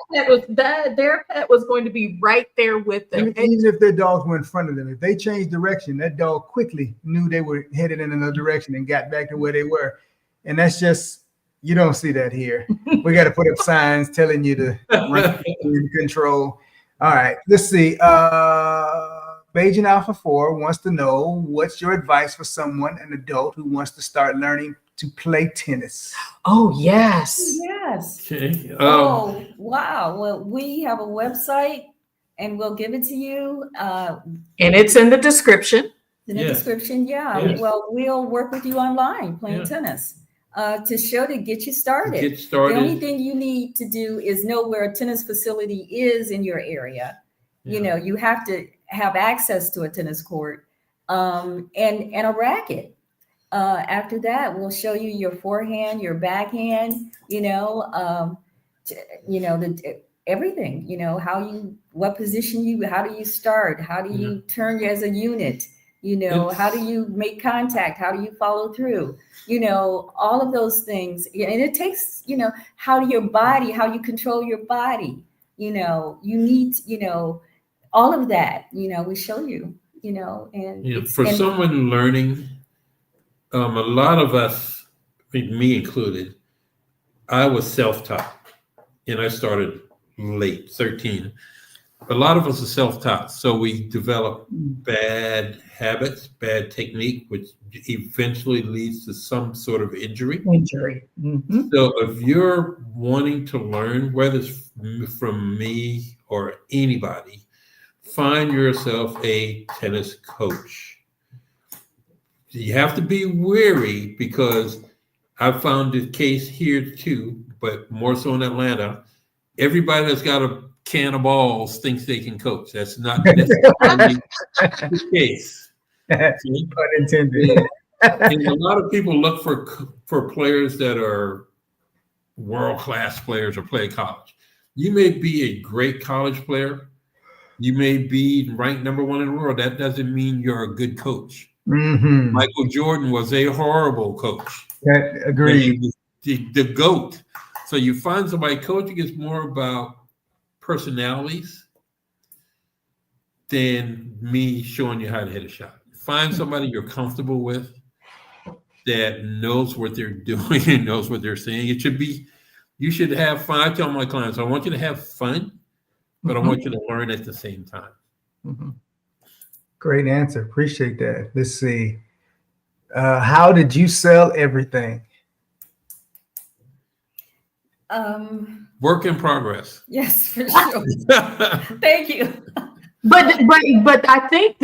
pet was going to be right there with them. even if their dogs were in front of them, if they changed direction, that dog quickly knew they were headed in another direction and got back to where they were. And that's just, you don't see that here. We got to put up signs telling you to in control. All right, let's see. Beijing Alpha 4 wants to know, what's your advice for someone, an adult who wants to start learning to play tennis? Oh, yes. Yes. Okay. Oh, wow. Well, we have a website and we'll give it to you. And it's in the description. In the Yes. description, yeah. Yes. Well, we'll work with you online playing Yeah. tennis to get you started. Get started. The only thing you need to do is know where a tennis facility is in your area. You know, you have to have access to a tennis court and a racket. After that, we'll show you your forehand, your backhand, everything, what position how do you start? How do you turn as a unit? How do you make contact? How do you follow through? All of those things. And it takes, how you control your body. You need, all of that, we show you, and for someone learning, a lot of us, me included, I was self-taught and I started late, 13. A lot of us are self-taught. So we develop bad habits, bad technique, which eventually leads to some sort of injury. Mm-hmm. So if you're wanting to learn, whether it's from me or anybody, find yourself a tennis coach. You have to be wary, because I've found the case here too, but more so in Atlanta. Everybody that's got a can of balls thinks they can coach. That's not necessarily the case. Unintended. And a lot of people look for players that are world-class players or play college. You may be a great college player. You may be ranked number 1 in the world. That doesn't mean you're a good coach. Mm-hmm. Michael Jordan was a horrible coach. Agreed. The GOAT. So you find somebody, coaching is more about personalities than me showing you how to hit a shot. Find somebody you're comfortable with that knows what they're doing and knows what they're saying. You should have fun. I tell my clients, I want you to have fun, but I want you to learn at the same time. Mm-hmm. Great answer. Appreciate that. Let's see. How did you sell everything? Work in progress. Yes, for sure. Thank you. But I think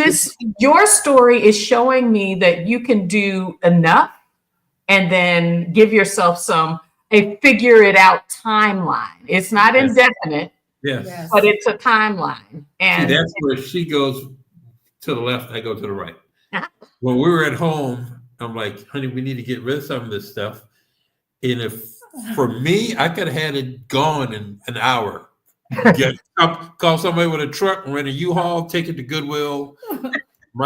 your story is showing me that you can do enough and then give yourself a figure it out timeline. It's not indefinite, Yes. but it's a timeline. And see, that's where she goes to the left, I go to the right. When we were at home, I'm like, honey, we need to get rid of some of this stuff. And if for me, I could have had it gone in an hour. Call somebody with a truck, rent a U-Haul, take it to Goodwill.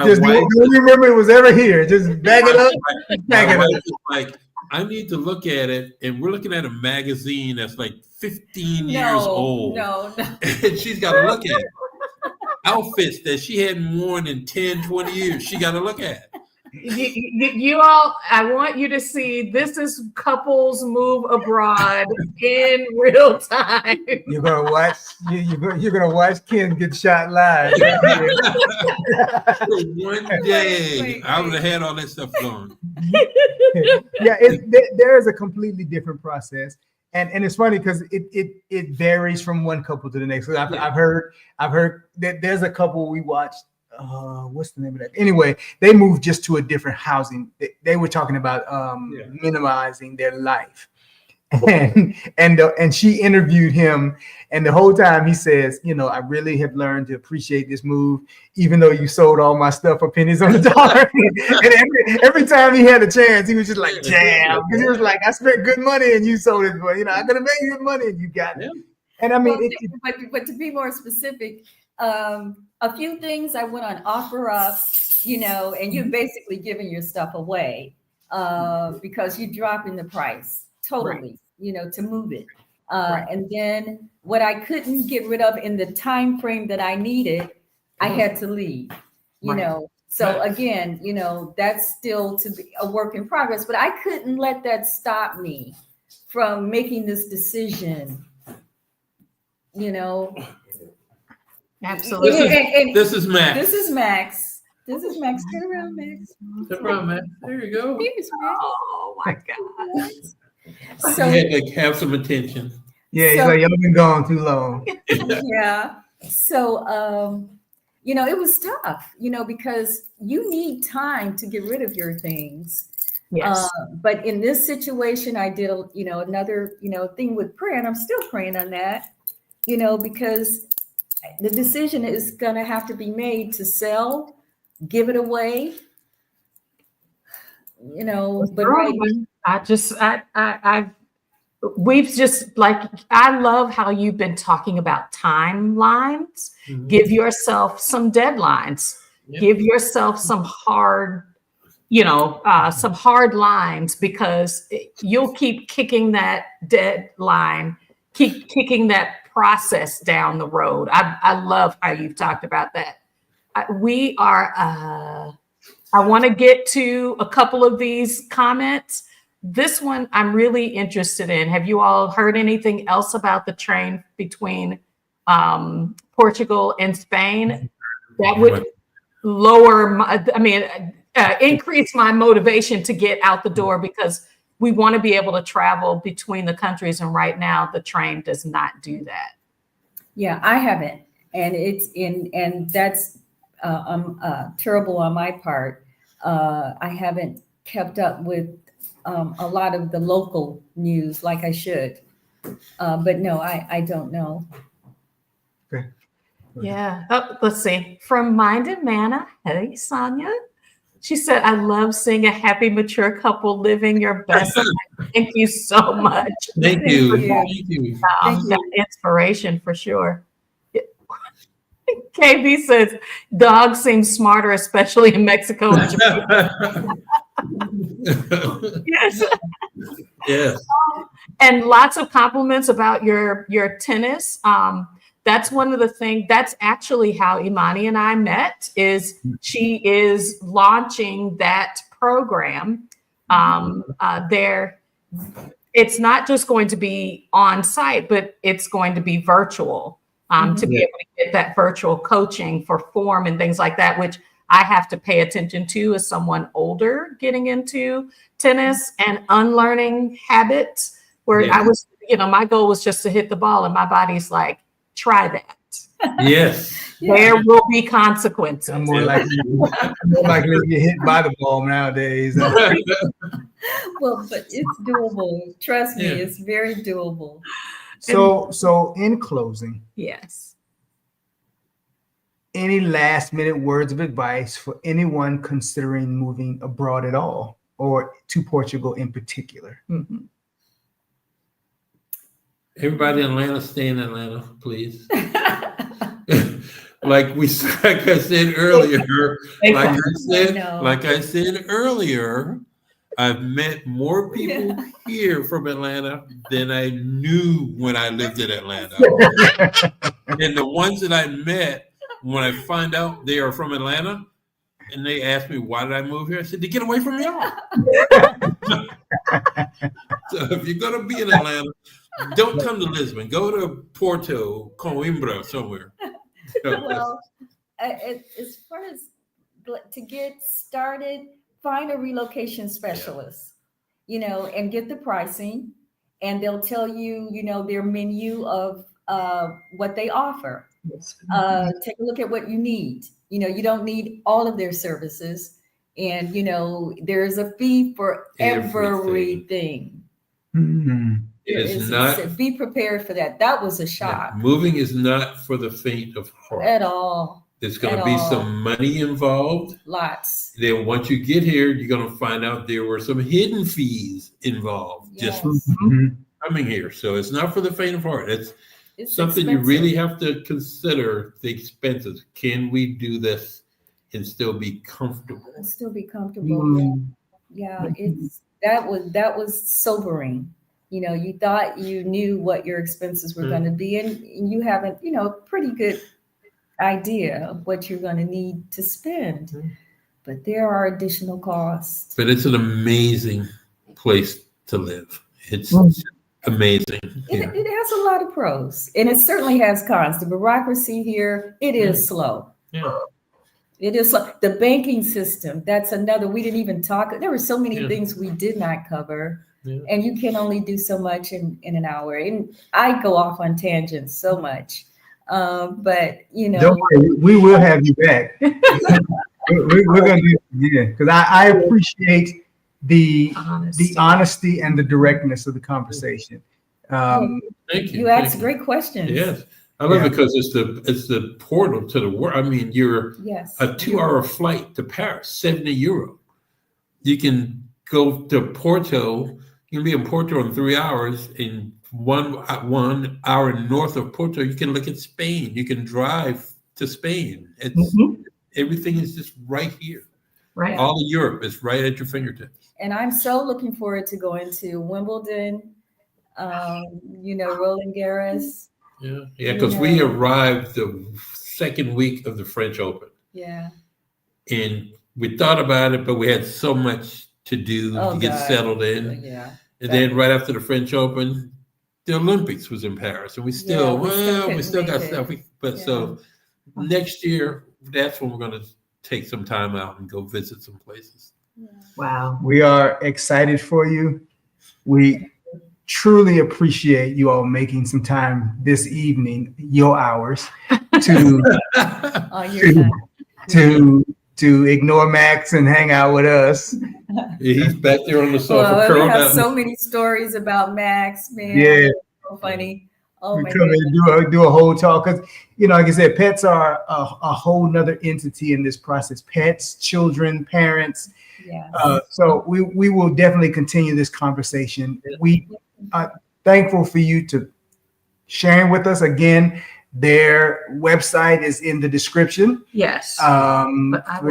Just don't remember it was ever here. Just bag it up. My wife is like, I need to look at it, and we're looking at a magazine that's like 15 years old. No. And she's got to look at it. Outfits that she hadn't worn in 10, 20 years, she got to look at. You all, I want you to see, this is couples move abroad in real time. You're gonna watch. You're gonna watch Ken get shot live. One day, I would have had all that stuff going. Yeah, there is a completely different process, and it's funny because it varies from one couple to the next. So I've heard that there's a couple we watched. What's the name of that? Anyway, they moved just to a different housing. They were talking about minimizing their life. and she interviewed him, and the whole time he says, I really have learned to appreciate this move, even though you sold all my stuff for pennies on the dollar. And every time he had a chance, he was just like, damn, because he was like, I spent good money and you sold it, but I could have made good money and you got it. And I mean, but to be more specific, a few things I went on OfferUp, and you're basically giving your stuff away because you're dropping the price totally, to move it. And then what I couldn't get rid of in the time frame that I needed, I had to leave, So again, that's still to be a work in progress, but I couldn't let that stop me from making this decision, Absolutely. This is Max. This is Max. Turn around, Max. Turn around, Max. There you go. Here's Max. Oh my God. So You had to have some attention. Yeah, he's like, y'all been gone too long. yeah. So it was tough, because you need time to get rid of your things. Yes. But in this situation, I did another thing with prayer, and I'm still praying on that, because the decision is going to have to be made to sell, give it away, but right. I love how you've been talking about timelines. Mhm. Give yourself some deadlines. Yep. Give yourself some hard lines, because you'll keep kicking that deadline, keep kicking that process down the road. I love how you've talked about that. I want to get to a couple of these comments. This one I'm really interested in. Have you all heard anything else about the train between Portugal and Spain? That would increase my motivation to get out the door, because we want to be able to travel between the countries. And right now the train does not do that. Yeah, I haven't. And and that's terrible on my part. I haven't kept up with a lot of the local news like I should. But no, I don't know. Okay. Yeah. Oh, let's see. From Minded Manna. Hey, Sonia. She said, I love seeing a happy, mature couple living your best life. Thank you so much. Thank you. Yeah. Thank you. That inspiration for sure. KB says, dogs seem smarter, especially in Mexico and Japan. Yes. Yes. And lots of compliments about your tennis. That's one of the things, that's actually how Imani and I met, is she is launching that program there. It's not just going to be on site, but it's going to be virtual to be able to get that virtual coaching for form and things like that, which I have to pay attention to as someone older getting into tennis and unlearning habits where I was, my goal was just to hit the ball, and my body's like, try that. Yes. There will be consequences. I'm more likely to get hit by the ball nowadays. Well, but it's doable. Trust me, it's very doable. So in closing, Yes. any last minute words of advice for anyone considering moving abroad at all, or to Portugal in particular? Mm-hmm. Everybody in Atlanta, stay in Atlanta, please. like I said earlier, I've met more people here from Atlanta than I knew when I lived in Atlanta. And the ones that I met, when I find out they are from Atlanta, and they asked me, why did I move here? I said, to get away from y'all. So if you're going to be in Atlanta, don't come to Lisbon. Go to Porto, Coimbra, somewhere. Well, as far as to get started, find a relocation specialist, and get the pricing, and they'll tell you, their menu of what they offer. Take a look at what you need. You don't need all of their services, and there's a fee for everything. Mm-hmm. It is not. Be prepared for that. That was a shock. Moving is not for the faint of heart. At all. There's going to be some money involved. Lots. Then once you get here, you're going to find out there were some hidden fees involved just coming here. So it's not for the faint of heart. It's something expensive. You really have to consider the expenses. Can we do this and still be comfortable? Still be comfortable. Yeah, that was sobering. You know, you thought you knew what your expenses were going to be, and you haven't, pretty good idea of what you're going to need to spend. But there are additional costs. But it's an amazing place to live. It's amazing. It has a lot of pros, and it certainly has cons. The bureaucracy here, it is slow. Yeah. It is slow. The banking system, that's another, we didn't even talk. There were so many things we did not cover. Yeah. And you can only do so much in an hour. And I go off on tangents so much. But, Don't worry, we will have you back. we're going to do it again. Because I appreciate the honesty and the directness of the conversation. Thank you. You asked great questions. Yes. I love it because it's the portal to the world. I mean, you're a 2-hour flight to Paris, 70 euro. You can go to Porto. You can be in Porto in 3 hours. In 1 hour north of Porto, you can look at Spain. You can drive to Spain. It's everything is just right here. Right. All of Europe is right at your fingertips. And I'm so looking forward to going to Wimbledon, Roland Garros. Yeah, because we arrived the second week of the French Open. Yeah. And we thought about it, but we had so much to do to get settled in. Yeah. And then right after the French Open, the Olympics was in Paris. And we still got stuff. So next year, that's when we're going to take some time out and go visit some places. Yeah. Wow. We are excited for you. We truly appreciate you all making some time this evening, your hours, to ignore Max and hang out with us. He's back there on the sofa. Well, we have so many stories about Max, man. Yeah, so funny. Oh, we come and do a whole talk because like I said, pets are a whole nother entity in this process. Pets, children, parents. Yeah. So we will definitely continue this conversation. We are thankful for you to sharing with us. Again, their website is in the description. Yes. For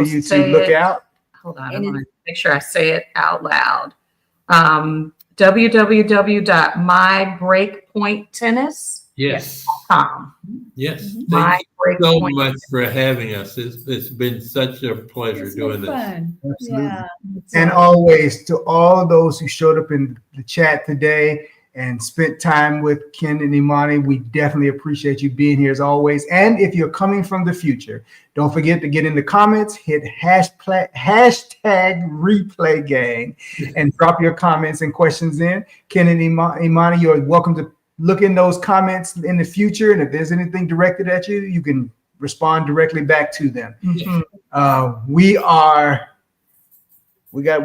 you to look out. Hold on, I want to make sure I say it out loud. www.mybreakpointtennis.com. Yes. Thank you so much for having us. It's been such a pleasure doing this. Fun. Absolutely. Yeah. And always to all of those who showed up in the chat today and spent time with Ken and Imani, we definitely appreciate you being here as always. And if you're coming from the future, don't forget to get in the comments, hit hashtag replay gang, and drop your comments and questions in. Ken and Imani, you're welcome to look in those comments in the future. And if there's anything directed at you, you can respond directly back to them. We got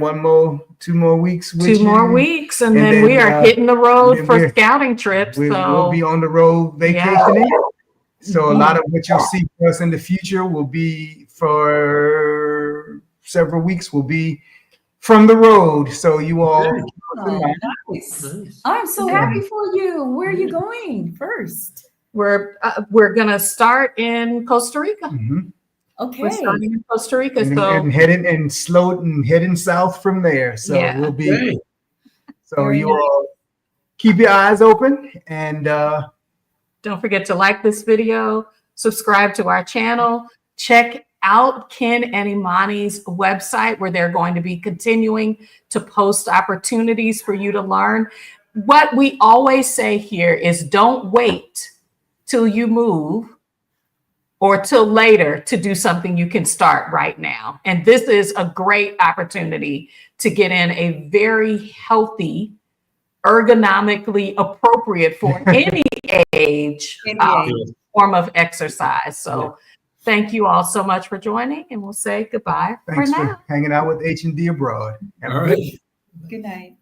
2 more weeks. With 2 more weeks, and then we are hitting the road for scouting trips. We'll be on the road vacationing. So a lot of what you'll see for us in the future will be for several weeks. Will be from the road. So you all. Nice. I'm so happy for you. Where are you going first? We're gonna start in Costa Rica. Okay. We're starting in Costa Rica, and heading south from there. So we'll be. Great. So you all keep your eyes open and don't forget to like this video, subscribe to our channel, check out Ken and Imani's website where they're going to be continuing to post opportunities for you to learn. What we always say here is don't wait till you move or till later to do something you can start right now. And this is a great opportunity to get in a very healthy, ergonomically appropriate for any age form of exercise. So thank you all so much for joining, and we'll say goodbye Thanks for now. For hanging out with H&D Abroad. All right. Good night.